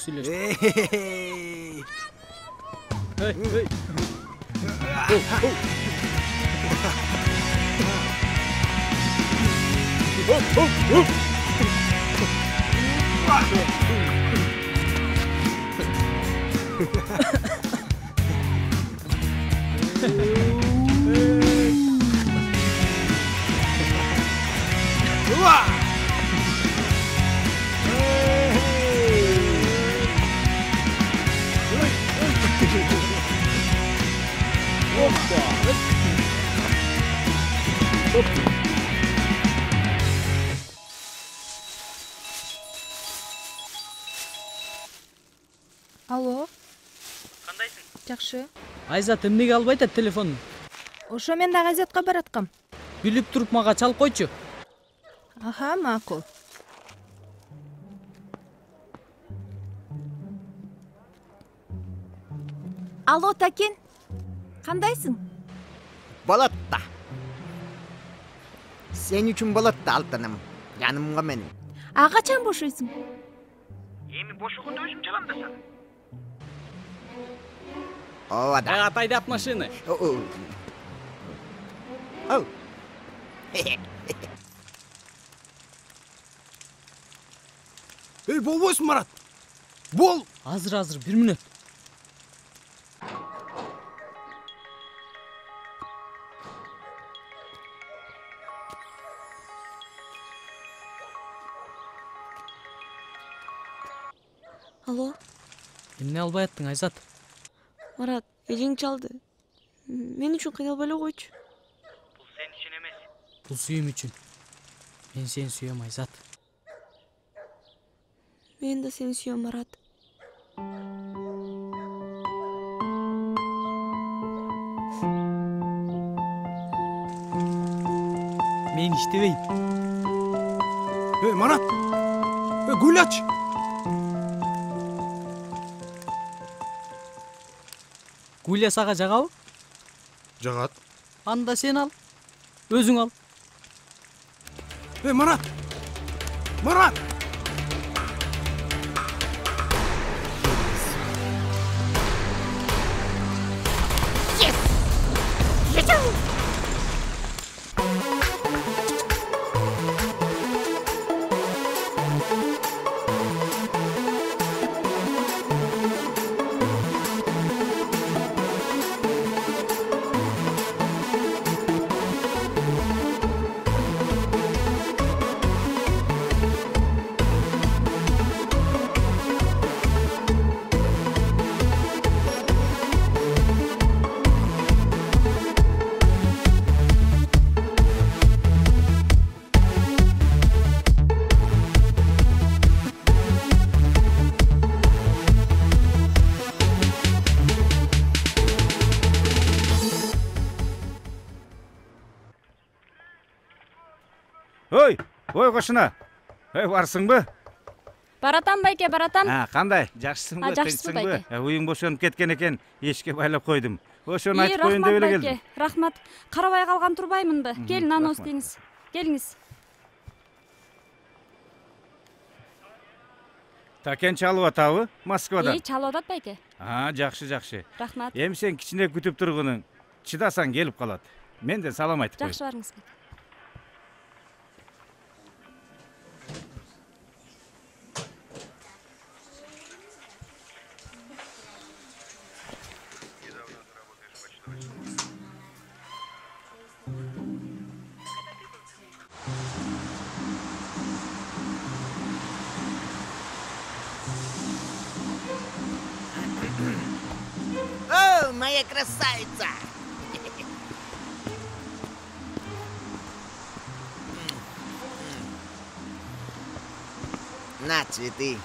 Алло, Кандайсың? жакшы. Айзат эмнеге албайт атат телефонун? Ошо мен да газетка бараткам. Билип туруп мага чалып койчу. Аха, макул. Алло, Такен. Кандайсың? Болот да. Сен үчүн болот да, алтыным. Жанымга менин. Качан бошойсуң? Эми бошогондо өзүм чалам да сага. Ооба да. Атайды от машины. Болбойсуң Марат. Бол. Азыр 1 мүнөт. Алло, Эмне албай аттың, Айзат? Марат, эжең чалды. Мен үчүн кыйналбай эле койчу. Бул сен үчүн эмес. Бул сүйүм үчүн. Мен сени сүйөм, Айзат. Мен да сени сүйөм, Марат. Мен иштебейм. Марат. Гүлач. Гүлия сага жагабы? Жагат. Анда сен ал. Өзүң ал. Марат. Марат. Ой, кошуна. Барсыңбы? Баратам байке, баратам. Кандай? Жакшысыңбы? Жакшысыз байке. Уюң бошонуп кеткен экен, эшикке байлап койдум. Ошону айтып коеюн деп эле келдим. Рахмат. Карабай калган турбаймынбы? Келин, анос дейиңиз. Келиңиз. Такен чалып атабы? Москвадан. Чалып атат байке. Жакшы. Рахмат. Эми сен кичине күтүп тургунуң. Чыдасаң келип калат. Мен де салам айтып коеюн. Жакшы барыңыз байке. О, моя красавица! На цветы.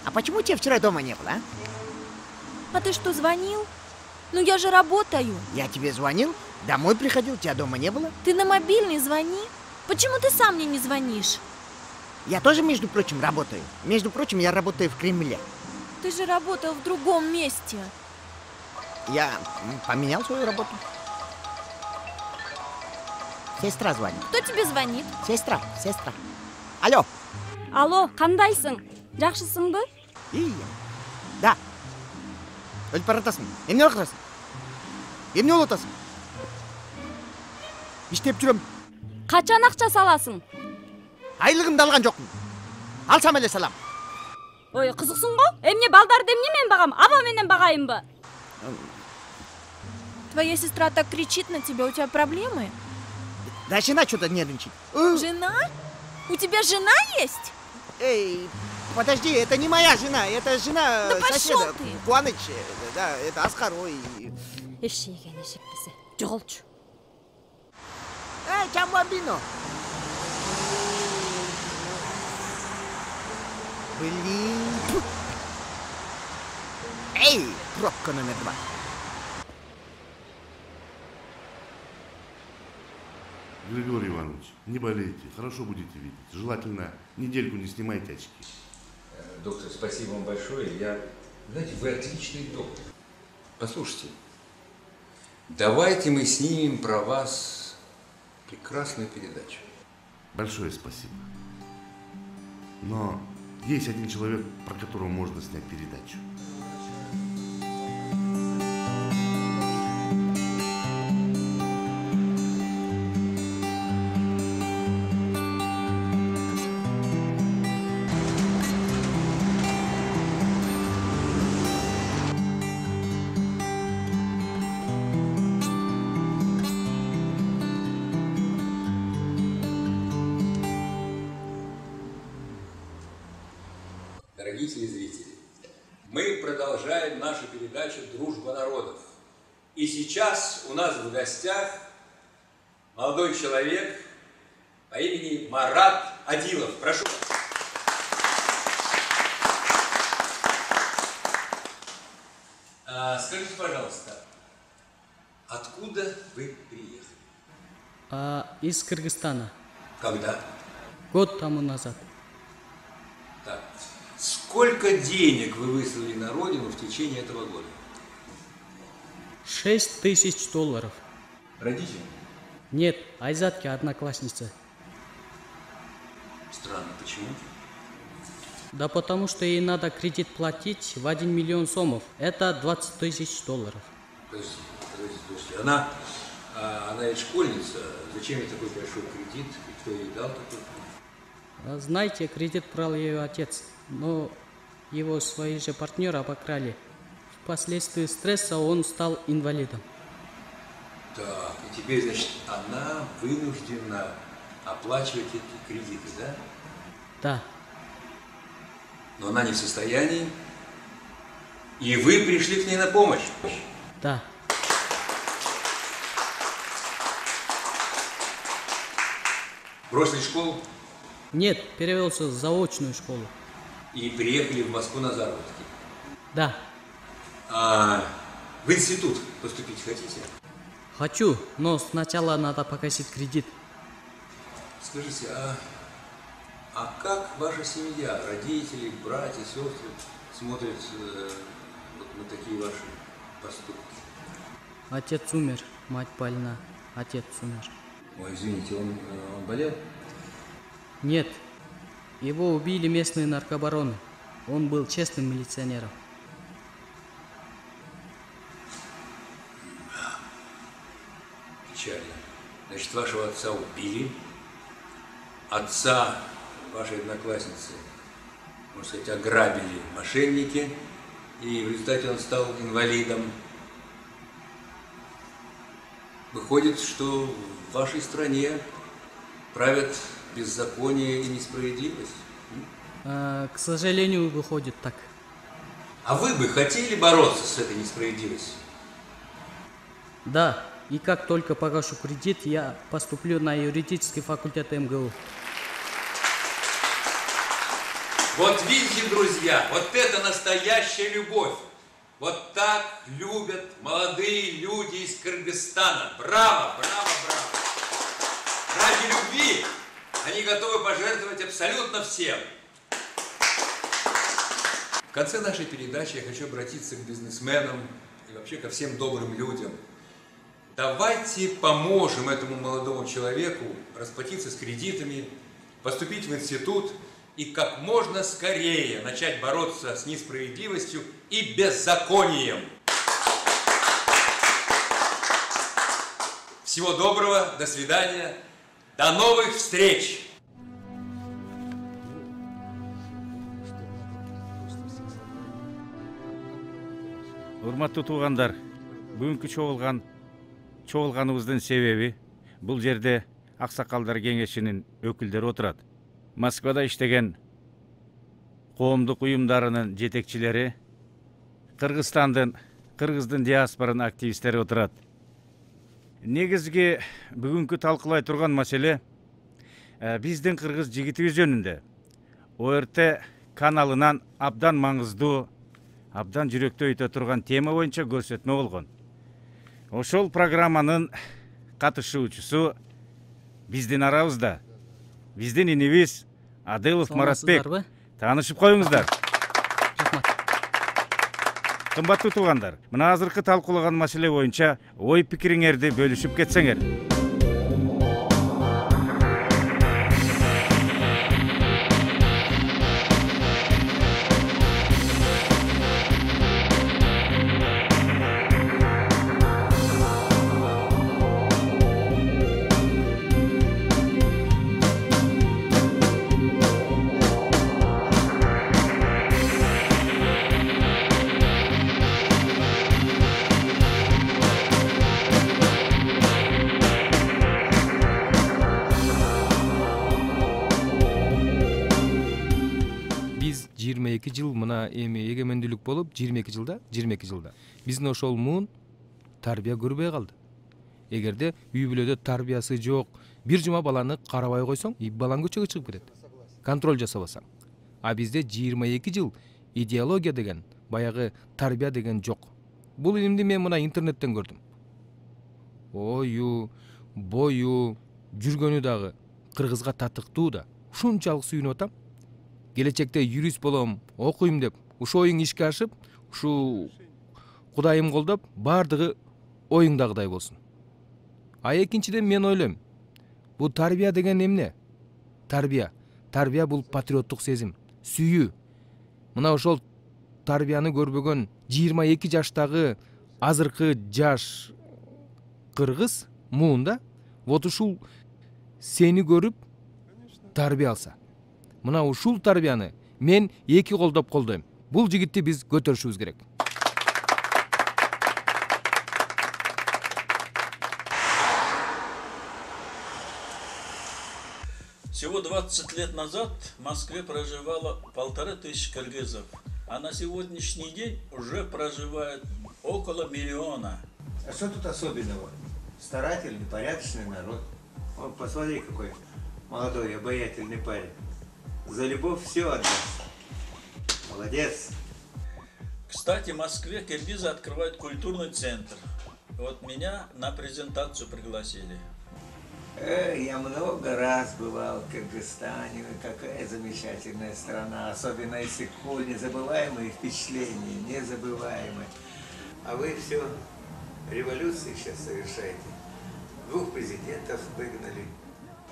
А почему тебя вчера дома не было, а? А ты что, звонил? Ну я же работаю. Я тебе звонил, домой приходил, тебя дома не было. Ты на мобильный звони. Почему ты сам мне не звонишь? Я тоже, между прочим, работаю. Между прочим, я работаю в Кремле. Ты же работал в другом месте. Я поменял свою работу. Сестра звонит. Кто тебе звонит? Сестра. Алло. Алло, кандайсың? Жакшысыңбы? Да. Өлүп баратасың. Эмне кыласың? Эмне болуп атасың? Иштеп жүрөм. Качан акча саласың? Айлыгымды алган жокмун. Алсам эле салам. Ой, кызыксың го? Эмне балдарды эмне мен багам? Аба менен багайынбы? Твоя сестра так кричит на тебя, у тебя проблемы? Да, жена что-то нервничает. Жена? У тебя жена есть? Эй, подожди, это не моя жена, это жена соседа. Куаныч, да, это Аскар, ой. Эшеген эшекпесе, жоголчу. Эй, Чамбамбино. Блин. Эй, пробка номер 2. Григорий Иванович, не болейте, хорошо будете видеть. Желательно недельку не снимайте очки. Доктор, спасибо вам большое. Знаете, вы отличный доктор. Послушайте, давайте мы снимем про вас прекрасную передачу. Большое спасибо. Но есть один человек, про которого можно снять передачу. Дорогие телезрители, мы продолжаем нашу передачу «Дружба народов». И сейчас у нас в гостях молодой человек по имени Марат Адилов. Прошу. Скажите, пожалуйста, откуда вы приехали? Из Кыргызстана. Когда? Год тому назад. Так. Сколько денег вы выслали на родину в течение этого года? $6000. Родители? Нет, Айзатке одноклассница. Странно, почему? Да потому что ей надо кредит платить в 1 миллион сомов. Это $20 000. Подождите. Она ведь школьница. Зачем ей такой большой кредит? И кто ей дал такой? Знаете, кредит брал ее отец, но его свои же партнеры обокрали. Впоследствии стресса он стал инвалидом. Так, и теперь, значит, она вынуждена оплачивать эти кредиты, да? Да. Но она не в состоянии. И вы пришли к ней на помощь? Да. Бросили школу? Нет, перевелся в заочную школу. И приехали в Москву на заработки? Да. А в институт поступить хотите? Хочу, но сначала надо погасить кредит. Скажите, а как ваша семья, родители, братья, сестры смотрят вот на такие ваши поступки? Отец умер, мать больна, отец умер. Ой, извините, он болел? Нет, его убили местные наркобароны. Он был честным милиционером. Печально. Значит, вашего отца убили, отца вашей одноклассницы, можно сказать, ограбили мошенники, и в результате он стал инвалидом. Выходит, что в вашей стране правят беззаконие и несправедливость. К сожалению, выходит так. А вы бы хотели бороться с этой несправедливостью? Да, и как только погашу кредит, я поступлю на юридический факультет МГУ. Вот видите, друзья, вот это настоящая любовь. Вот так любят молодые люди из Кыргызстана. Браво, браво, браво. Ради любви они готовы пожертвовать абсолютно всем. В конце нашей передачи я хочу обратиться к бизнесменам и вообще ко всем добрым людям. Давайте поможем этому молодому человеку расплатиться с кредитами, поступить в институт и как можно скорее начать бороться с несправедливостью и беззаконием. Всего доброго, до свидания, до новых встреч! Урматтуу туугандар, бүгүнкү чогулганыбыздын себеби бул жерде Аксакалдар кеңешинин өкүлдөрү отурат. Москвада иштеген коомдук уюмдарынын жетекчилери, кыргыздын диаспоранын активисттери отурат. Негизги бүгүнкү талкуулай турган маселе биздин кыргыз жигитибиз жөнүндө. ОРТ каналынан абдан маңыздуу, абдан жүрөктө өтө турган тема боюнча көрсөтмө болгон. Ошол программанын катышуучусу биздин арабызда, биздин инибиз Адилов Маратбек. Таанышып коюңуздар. Кымбаттуу туугандар, мына азыркы талкуулаган маселе боюнча ой пикириңерди бөлүшүп кетсеңер. эми эгемендүүлүк болуп 22 жылда биздин ошол муун тарбия көрбөй калды. Эгерде үй бүлөдө тарбиясы жок, бир жума баланы карабай койсоң, балаң көчөгө чыгып кетет. Контроль жасабасаң. А бизде 22 жыл идеология деген, баягы тарбия деген жок. Бул илимди мен мына интернеттен көрдүм. Ою, бою, жүргөнү дагы кыргызга татыктуу да. Ушунчалык сүйүнүп атам. Келечекте юрист болом, окуйм деп, ушул оюң ишке ашып, ушу Кудайым колдоп, бардыгы оюңдагыдай болсун. А экинчиден мен ойлойм, бул тарбия деген эмне? Тарбия бул патриоттук сезим, сүйүү. Мына ошол тарбияны көрбөгөн 22 жаштагы азыркы жаш кыргыз муунда вот ушул сени көрүп тарбия алса. Мына ушул тарбияны мен 2 колдоп колдойм. Бул жигитти биз көтөрүшүбүз керек. Всего 20 лет назад в Москве проживало 1500 кыргызов, а на сегодняшний день уже проживает около 1 миллиона. А что тут особенного? Старательный, порядочный народ. Вот посмотри, какой молодой, обаятельный парень. За любовь все отдаст. Молодец. Кстати, в Москве киргизы открывают культурный центр. Вот меня на презентацию пригласили. Я много раз бывал в Кыргызстане. Какая замечательная страна. Особенно если Куль, незабываемые впечатления, незабываемые. А вы все революции сейчас совершаете. 2 президентов выгнали.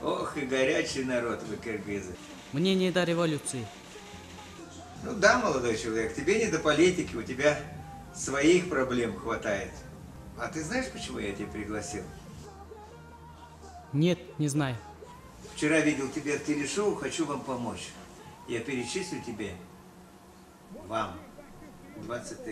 Ох, и горячий народ вы, киргизы. Мне не до революции. Ну да, молодой человек, тебе не до политики, у тебя своих проблем хватает. А ты знаешь, почему я тебя пригласил? Нет, не знаю. Вчера видел тебя в телешоу, хочу вам помочь. Я перечислю тебе, вам, $20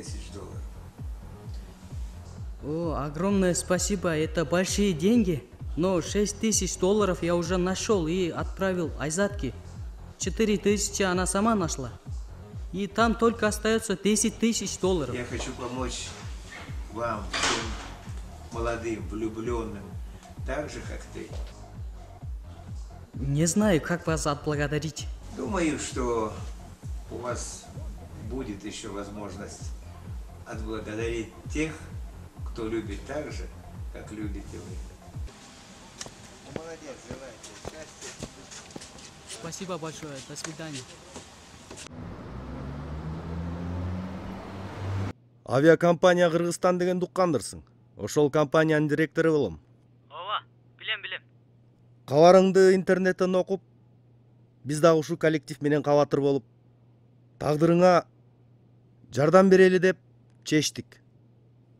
000. О, огромное спасибо, это большие деньги. Но $6 000 я уже нашел и отправил Айзатке. 4000 она сама нашла. И там только остается $10 000. Я хочу помочь вам, всем молодым, влюбленным, так же, как ты. Не знаю, как вас отблагодарить. Думаю, что у вас будет еще возможность отблагодарить тех, кто любит так же, как любите вы. Молодец, желаю тебе счастья. Спасибо большое, до свидания. Авиакомпания Кыргызстан деген уккандырсың. Ошол компаниянын директору болом. Ооба, билем. Кабарыңды интернеттен окуп, биз дагы ушул коллектив менен кабатыр болуп, тагдырыңа жардам берели деп чечтик.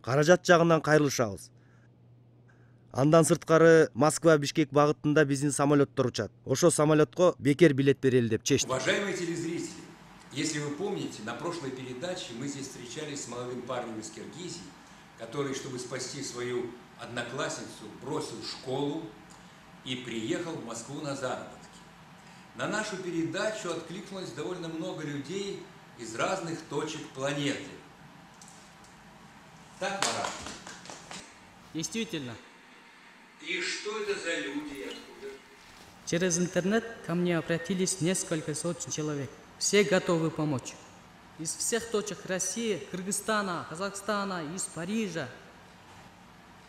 Каражат жагынан кайрылышабыз. Андан сырткары Москва Бишкек багытында биздин самолеттор учат. Ошо самолетко бекер билет берели деп чечтик. Уважаемые телезрители, если вы помните, на прошлой передаче мы здесь встречались с молодым парнем из Киргизии, который, чтобы спасти свою одноклассницу, бросил школу и приехал в Москву на заработки. На нашу передачу откликнулось довольно много людей из разных точек планеты. Так, Марат? Действительно. И что это за люди и откуда? Через интернет ко мне обратились несколько сотен человек. Все готовы помочь. Из всех точек России, Кыргызстана, Казахстана, из Парижа,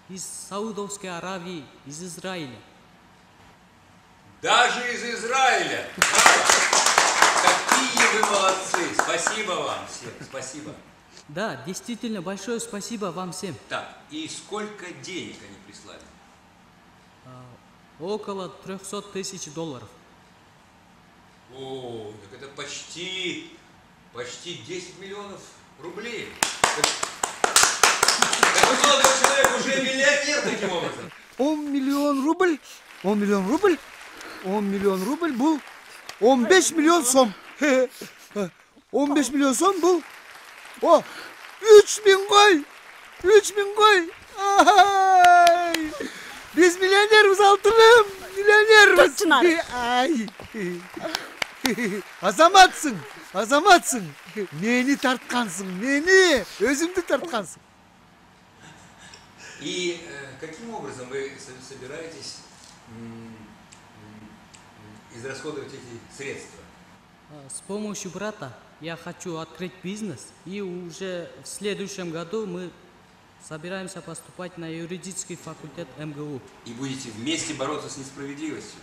из Саудовской Аравии, из Израиля. Даже из Израиля! Какие вы молодцы! Спасибо вам всем, спасибо. Да, действительно, большое спасибо вам всем. Так, и сколько денег они прислали? Около $300 000. О, так это почти 10 миллионов рублей. Такой молодой человек уже миллионер таким образом. 10 миллион рубль? 10 миллион рубль? 10 миллион рубль бул 15 миллион сом. 15 миллион сом бул. О, 3000 кой. 3000 кой. Ай! Biz milyoneriz altınım. Milyoneriz. Tut Çınar. Ay. Azamatsın. Azamatsın. Мени тарткансың, мени, өзүңдү тарткансың. И каким образом вы собираетесь израсходовать эти средства? С помощью брата я хочу открыть бизнес, и уже в следующем году мы собираемся поступать на юридический факультет МГУ. И будете вместе бороться с несправедливостью?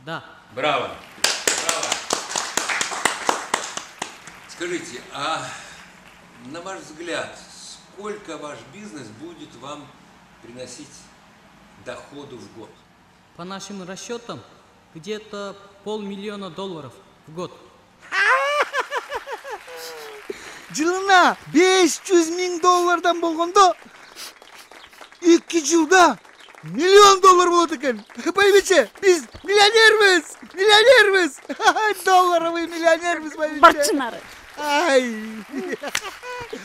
Да. Браво! Браво! Скажите, а на ваш взгляд, сколько ваш бизнес будет вам приносить доходу в год? По нашим расчетам, где-то $500 000 в год. Жылына 500 000 доллардан болгондо 2 жылда $1 000 000 болот экен. Байбиче, биз миллионербиз. Долларовый миллионербиз, байбиче. Барчынары. Ай.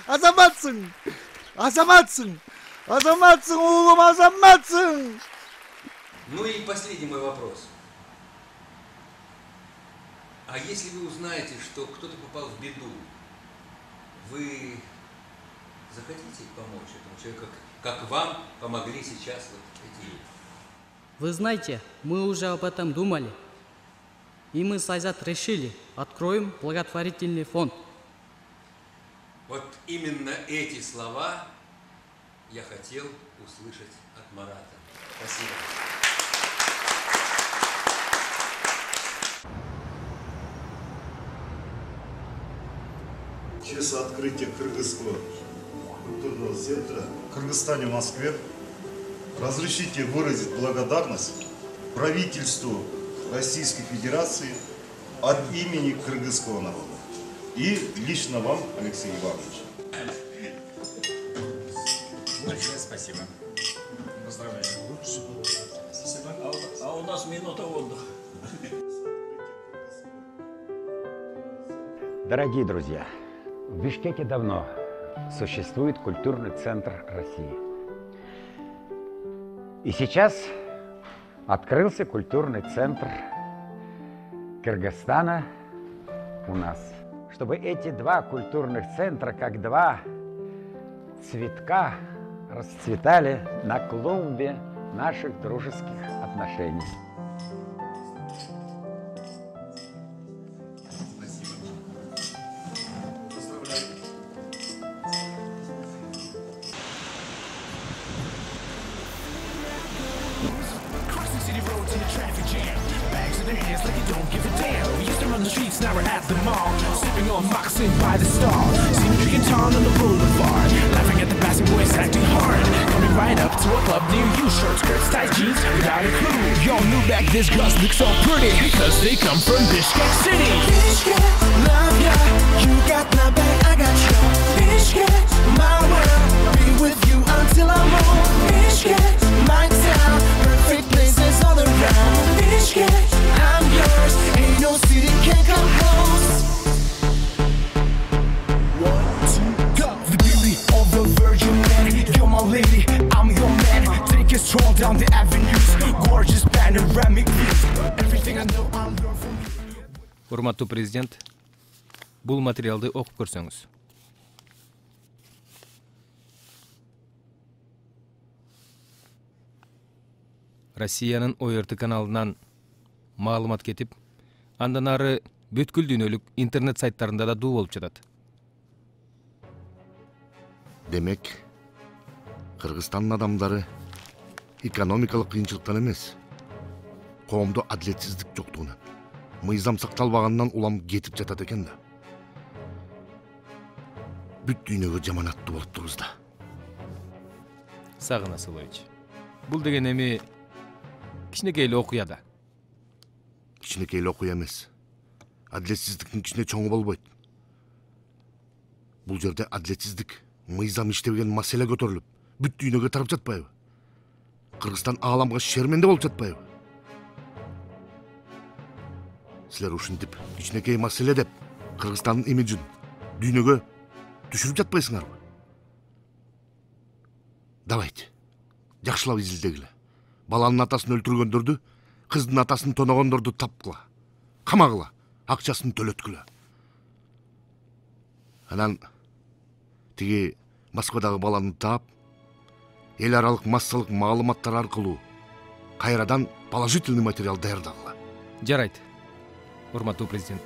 Азаматсың. Улум, азаматсың. Ну и последний мой вопрос. А если вы узнаете, что кто-то попал в беду, вы захотите помочь этому человеку, как вам помогли сейчас вот эти люди? Вы знаете, мы уже об этом думали. И мы с Айзат решили, откроем благотворительный фонд. Вот именно эти слова я хотел услышать от Марата. Спасибо. В честь открытия Кыргызского культурного центра в Кыргызстане, в Москве, разрешите выразить благодарность правительству Российской Федерации от имени кыргызского народа и лично вам, Алексей Иванович. Большое спасибо. Поздравляю. Спасибо. А у нас минута отдыха. Дорогие друзья, в Бишкеке давно существует культурный центр России. И сейчас открылся культурный центр Кыргызстана у нас. Чтобы эти два культурных центра, как два цветка, расцветали на клумбе наших дружеских отношений. Now we're at the mall, sipping on moccasin by the stall. See me drinking town on the boulevard, laughing at the passing boys acting hard. Coming right up to a club near you, short skirts, tight jeans, without a clue. Y'all knew back these girls look so pretty because they come from Bishkek City. Bishkek, love ya, you got my back, I got you. Bishkek, my world, be with you until I'm old. Bishkek, my town, perfect places all around. Bishkek, I'm yours, ain't no city can come close. 1, 2, go. The beauty of the virgin man. You're my lady, I'm your man. Take a stroll down the avenues. Gorgeous panoramic views. Everything I know I'll learn from you. Урматтуу президент, бул материалды окуп көрсөңүз. Россиянын ОРТ каналынан маалымат кетип, андан ары бүткүл дүйнөлүк интернет сайттарында да дуу болуп жатат. Демек, Кыргызстандын адамдары экономикалык кыйынчылыктан эмес, коомдо адилетсиздик жоктугунан, мыйзам сакталбаганынан улам кетип жатат экен да. Бүт дүйнөгө жаманаттуу болуп турбуз да. Сагын Асылович, бул деген эми кичинекей эле окуя да. Кичинекей эле окуя эмес. Адилетсиздиктин кичине чоңу болбойт. Бул жерде адилетсиздик, мыйзам иштебеген маселе көтөрүлүп, бүт дүйнөгө тарап жатпайбы? Кыргызстан ааламга шерменде болуп жатпайбы? Силер ушинтип кичинекей маселе деп Кыргызстандын имиджин дүйнөгө түшүрүп жатпайсыңарбы? Давайте, жакшылап изилдегиле. Баланын атасын өлтүргөндөрдү, кыздын атасын тоногондорду тапкыла, камагыла, акчасын төлөткүлө. Анан тиги Москвадагы баланы таап, эл аралык массалык маалыматтар аркылуу кайрадан положительный материал даярдагыла. Жарайт, урматтуу президент.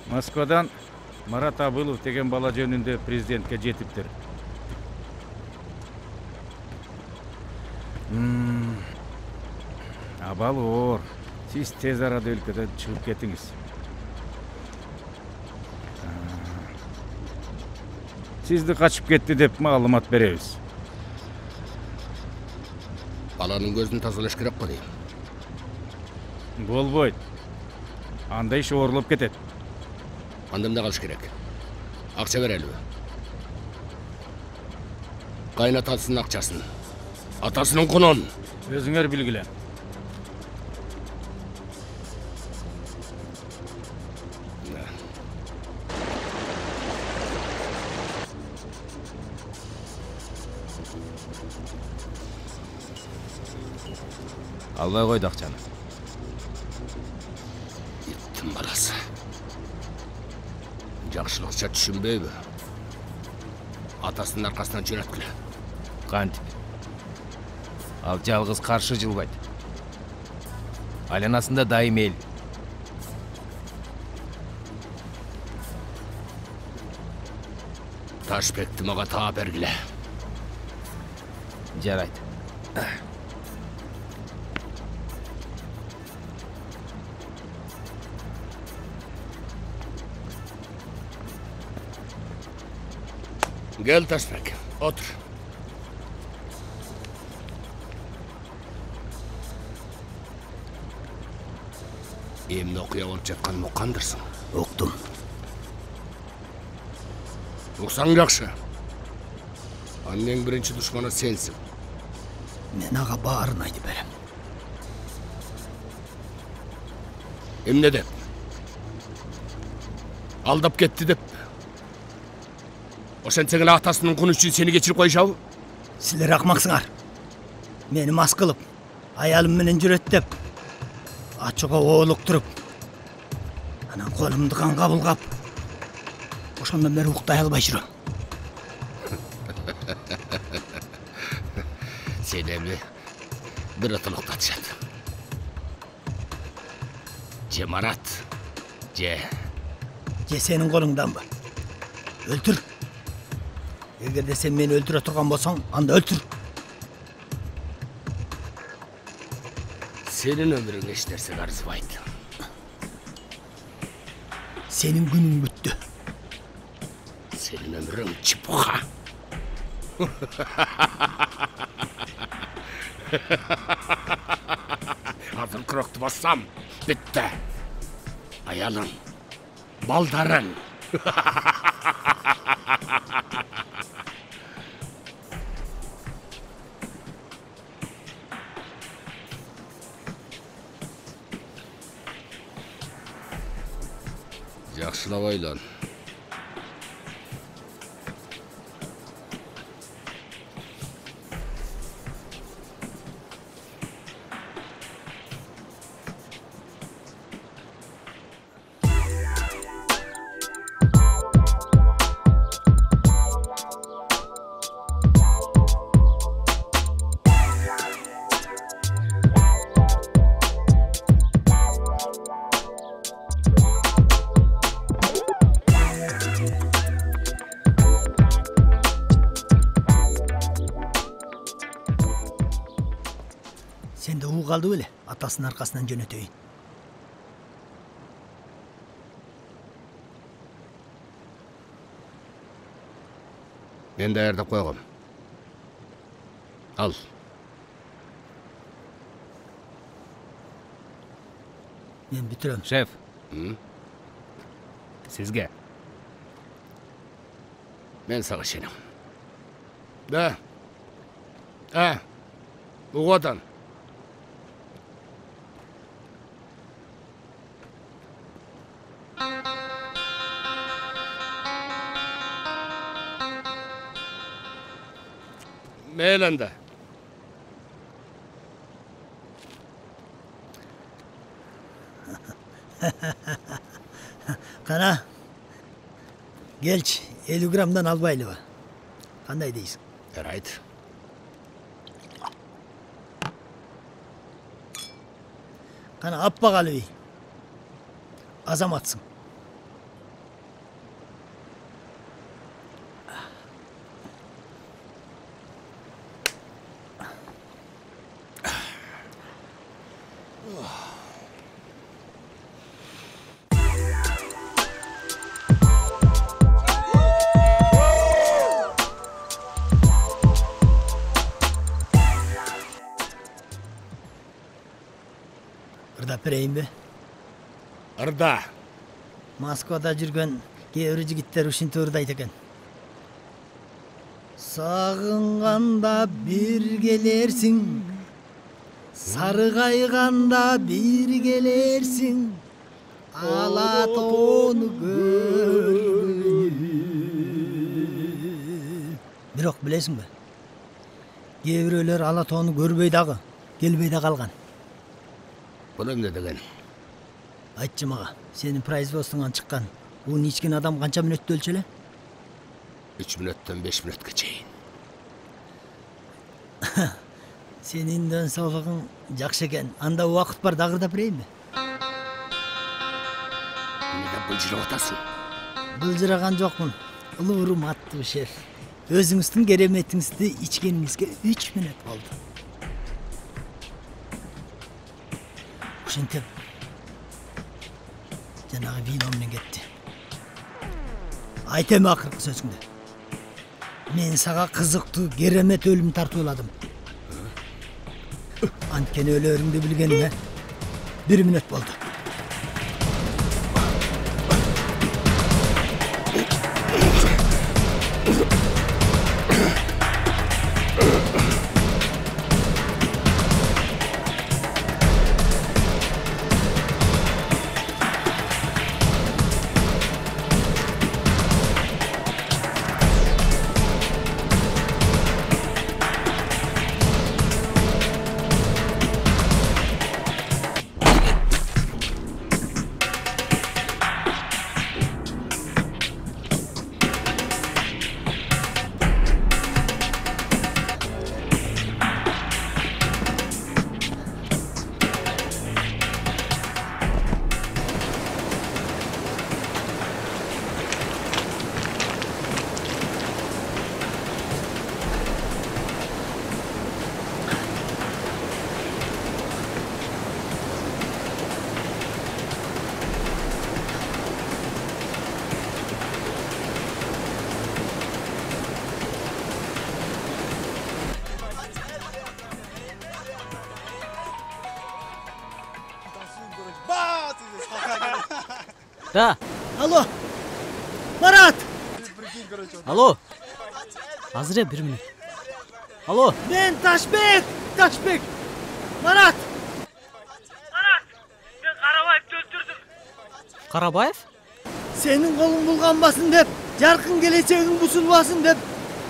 Москвадан Марат Абылов деген бала жөнүндө президентке жетиптир. Абалоор, сиз тез арада өлкөдөн чыгып кетиңиз. Сизди качып кетти деп маалымат беребиз. Баланын көзүн тазалаш керек го дейм. Болбойт. Анда иш оорлоп кетет. Анда эмне кылыш керек? Акча берелиби? Кайнатасынын акчасын, атасынын кунун. Өзүңөр билгиле. Албай койду акчаны. Иттин баласы. Жакшылыкча түшүнбөйбү? Атасынын аркасынан жөнөткүлө. Кантип? Ал жалгыз каршы жылбайт. Айланасында дайым эл. Ташбекти мага таап бергиле. Жарайт. Gel Taşbek, otur. Emni okuya olup жатканымды уккандырсың? Уктум. Уксаң жакшы. Анын эң биринчи душманы сенсиң. Мен ага баарын айтып берем. Эмне деп? Алдап кетти деп. Ошентсең эле атасынын куну үчүн сени кечирип коюшабы? Силер акмаксыңар. Мени мас кылып, аялым менен жүрөт деп ачууга оолуктуруп, анан колумду канга булгап, ошондон бери уктай албай жүрөм. Сени эми бир отолуктатышат. Же Марат, же сенин колуңданбы? Өлтүр. Эгерде сен мени өлтүрө турган болсоң, анда өлтүр. Senin ömrün eç derse arzubaydı. Senin günün büttü. Senin ömrün çıpuğa. Hazır kroktu bassam, bitti. Ayalın, baldarın. Yaxşılab aylan. Sen de uğ kaldı öyle. Atasının arkasından jönötөйүн. Ben daярдап койгом. Al. Men бүтүрөм. Шеф. Sizge. Men sağa şenim. Da. Uğadan. Meylende. Кана, келчи, 50 граммдан албайлыбы? Кандай дейсиң? Жарайт. Кана, аппагалыбый. Азаматсың. Ырдап берейинби? Ырда. Москвада жүргөн кээ бир жигиттер ушинтип ырдайт экен. Сагынганда бир келерсиң, саргайганда бир келерсиң, ала тоону көргөнү. Бирок билесиңби? Кээ бирөөлөр ала тоону көрбөй дагы, келбей да калган. Бул эмне деген? Айтчы мага, сенин производствоңан чыккан уун ичкен адам канча мүнөттө өлчү эле? 3 мүнөттөн 5 мүнөткө чейин. Сенин ден соолугуң жакшы экен. Анда убакыт бар, дагырдап берейинби? Эмнеге былжырап атасың? Былжыраган жокмун. Улуу урматтуу шеф. Өзүңүздүн кереметиңизди ичкениңизге 3 мүнөт болду. Ушинтип жанагы вино менен кетти. Айт эми акыркы сөзүңдү. Мен сага кызыктуу керемет өлүм тартууладым. Анткени өлөрүңдү билгениме 1 мүнөт болду. Да. Алло. Марат. Алло. Азыр 1 мүнөт. Алло. Мен Ташбек. Марат. Мен Карабаевди өлтүрдүм. Карабаев? Сенин колуң булганбасын деп, жаркын келечегиң бузулбасын деп,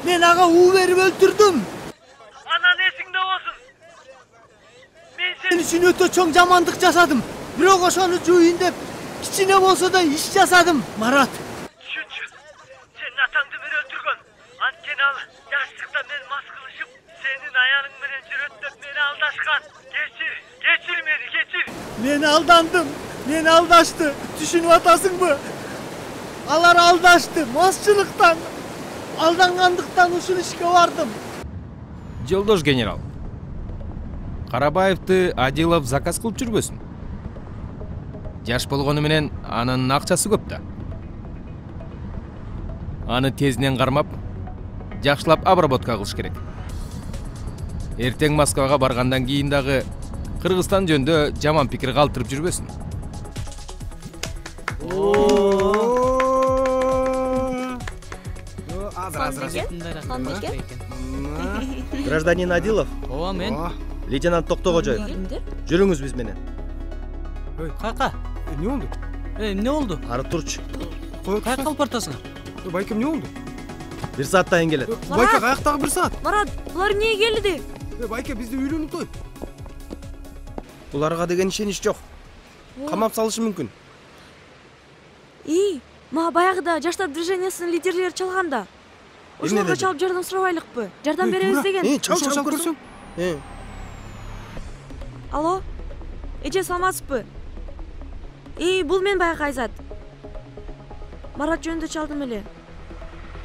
мен ага уу берип өлтүрдүм. Анан эсиңде болсун. Мен Сен үчүн өтө чоң жамандык жасадым. Бирок ошону жуйын деп, кичине болсо да иш жасадым, Марат. Түшүнчү. Сенин атаңды мен өлтүргөн. Анткени ал жаштыкта мен мас кылышып, сенин аяның менен жүрөттөп мени алдашкан. Кечир мени, кечир. Мен алдандым, мени алдашты. Түшүнүп атасыңбы? Алар алдашты, масчылыктан, алдангандыктан ушул ишке бардым. Жолдош генерал, Карабаевди Адилов заказ кылып жүрбөсүн? Жаш болгону менен анын акчасы көп да. Аны тезинен кармап, жакшылап обработка кылыш керек. Эртең Москвага баргандан кийин дагы Кыргызстан жөнүндө жаман пикир калтырып жүрбөсүн. Гражданин Адилов. Ооба, мен. Лейтенант Токтогожоев. Жүрүңүз биз менен. Кайка? Эмне болду? Эмне болду? Ары турчу. Кайка алып бартасың? Байке, эмне болду? 1 сааттан кийин келет. Байке, каяктагы 1 саат? Марат, булар эмнеге келди? Байке, бизди үйлөнүп той. Буларга деген ишенич жок. Камап салышы мүмкүн. мага баягыда жаштар движениясынын лидерлери чалганда. Ошолорго чалып жардам сурабайлыкпы? Жардам беребиз деген. Чал көрсөң. Алло? Эже саламатсызбы? Бул мен баягы Айзат. Марат жөнүндө чалдым эле.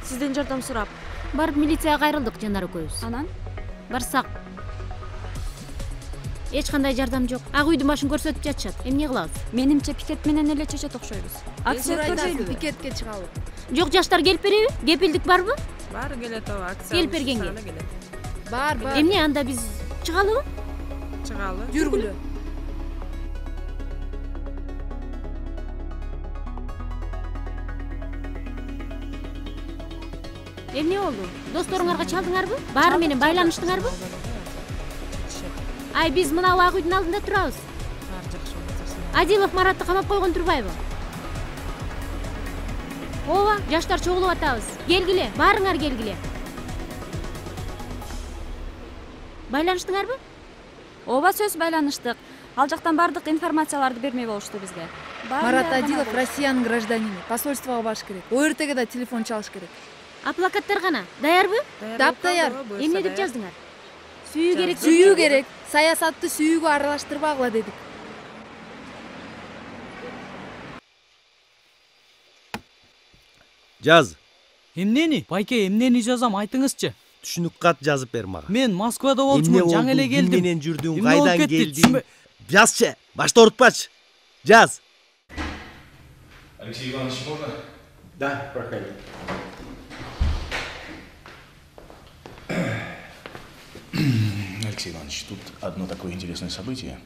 Сизден жардам сурап. Барып милицияга кайрылдык Жанар экөөбүз. Анан? Барсак. Эч кандай жардам жок. Ак үйдүн башын көрсөтүп жатышат. Эмне кылабыз? Менимче пикет менен эле чечет окшойбуз. Акция көрсөйбү, пикетке чыгалы. Жок, жаштар келип береби? Кепилдик барбы? Бар келет ова, акция. Келип бергенге. Бар. Эмне анда биз чыгалыбы? Чыгалы. Жүргүлө. Эмне болду? Досторуңарга чалдыңарбы? Баары менен байланыштыңарбы? Ай, биз мына ак үйдүн алдында турабыз. Адилов Маратты камап койгон турбайбы? Ооба, жаштар чогулуп атабыз. Келгиле, баарыңар келгиле. Байланыштыңарбы? Ооба, сөз байланыштык. Ал жактан бардык информацияларды бермей болушту бизге. Марат Адилов Россиянын гражданини. Посольствого баш керек. ОРТге да телефон чалыш керек. А плакаттар кана? Даярбы? Таптаяр. Эмне деп жаздыңар? Сүйүү керек. Сүйүү керек. Саясатты сүйүүгө аралаштырбагыла дедик. Жаз. Эмнени? Байке, эмнени жазам, айтыңызчы. Түшүнүк кат жазып бер мага. Мен Москвада болчумун, жаңы эле келдим. Эмне менен жүрдүң, кайдан келдиң? Жазчы, башта урутпачы. Жаз. Алексей Иванович, можно? Да, проходи. Алексей Иванович, тут одно такое интересное событие.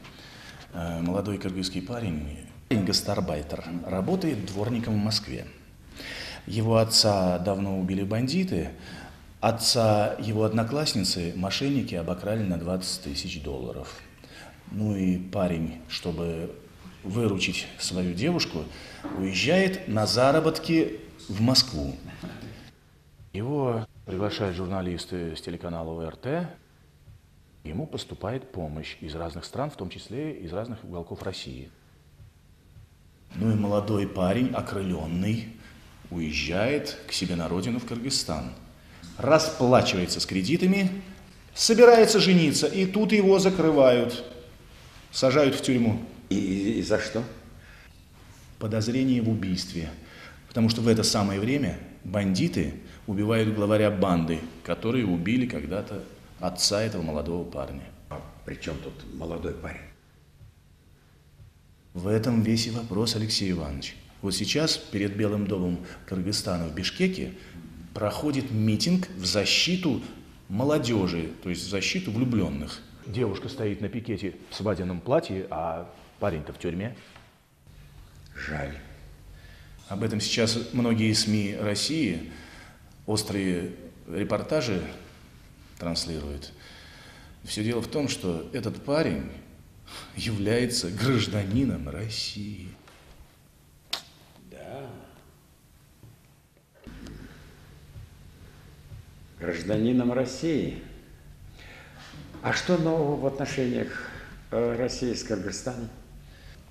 Молодой кыргызский парень, гастарбайтер, работает дворником в Москве. Его отца давно убили бандиты, отца его одноклассницы мошенники обокрали на 20 тысяч долларов. Ну и парень, чтобы выручить свою девушку, уезжает на заработки в Москву. Его приглашают журналисты с телеканала ОРТ. Ему поступает помощь из разных стран, в том числе из разных уголков России. Ну и молодой парень, окрыленный, уезжает к себе на родину в Кыргызстан. Расплачивается с кредитами, собирается жениться, и тут его закрывают, сажают в тюрьму. И за что? Подозрение в убийстве. Потому что в это самое время бандиты убивают главаря банды, которые убили когда-то отца этого молодого парня. А при чем тут молодой парень? В этом весь и вопрос, Алексей Иванович. Вот сейчас перед Белым домом Кыргызстана в Бишкеке проходит митинг в защиту молодежи, то есть в защиту влюбленных. Девушка стоит на пикете в свадебном платье, а парень-то в тюрьме. Жаль. Об этом сейчас многие СМИ России острые репортажи транслируют. Все дело в том, что этот парень является гражданином России. Да. Гражданином России. А что нового в отношениях России с Кыргызстаном?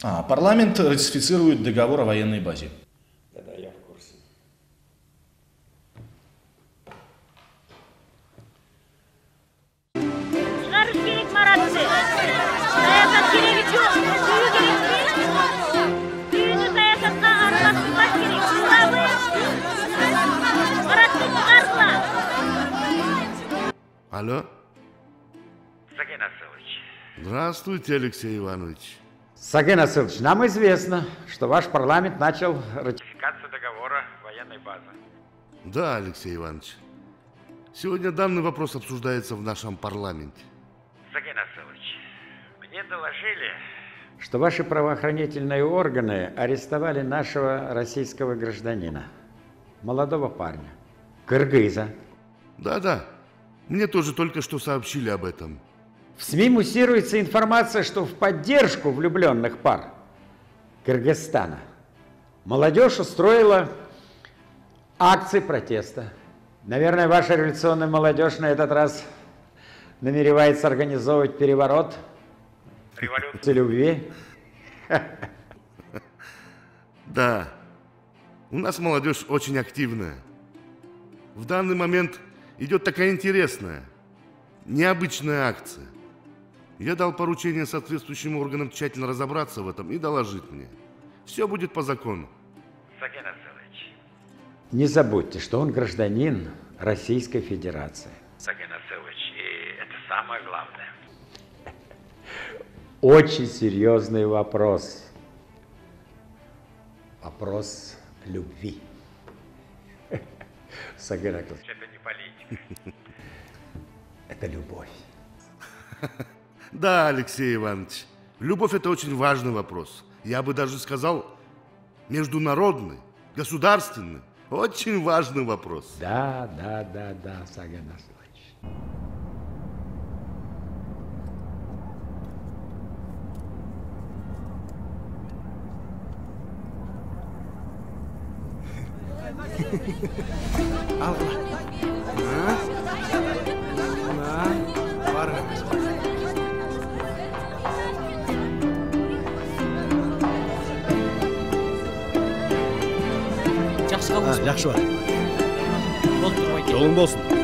Парламент ратифицирует договор о военной базе. Да, я в курсе. Чыгарыш керек Маратты. Саясат кереги жок. Сүйүү керекпи? Сүйүүнү саясатка аралаштырбаш керек. Туурабы? Маратты чыгаргыла. Алло? Сакен Асылович. Здравствуйте, Алексей Иванович. Сакен Асылович, нам известно, что ваш парламент начал ратификацию договора военной базы. Да, Алексей Иванович. Сегодня данный вопрос обсуждается в нашем парламенте. Сакен Асылович, мне доложили, что ваши правоохранительные органы арестовали нашего российского гражданина, молодого парня, кыргыза. Да. Мне тоже только что сообщили об этом. В СМИ муссируется информация, что в поддержку влюбленных пар Кыргызстана молодежь устроила акции протеста. Наверное, ваша революционная молодежь на этот раз намеревается организовывать переворот, революцию любви. Да, У нас молодежь очень активная. В данный момент идет такая интересная, необычная акция. Я дал поручение соответствующим органам тщательно разобраться в этом и доложить мне. Все будет по закону. Сакен Арселович, не забудьте, что он гражданин Российской Федерации. Сакен Арселович, и это самое главное. Очень серьезный вопрос. Вопрос любви. Сакен Арселович, это не политика. Это любовь. Да, Алексей Иванович, любовь – это очень важный вопрос. Я бы даже сказал, международный, государственный. Очень важный вопрос. Да, Сакен Арселович. Ал, бар. Жақсы қалыңыз. Жақсы бар. Болды, тұрмай Жолың болсын.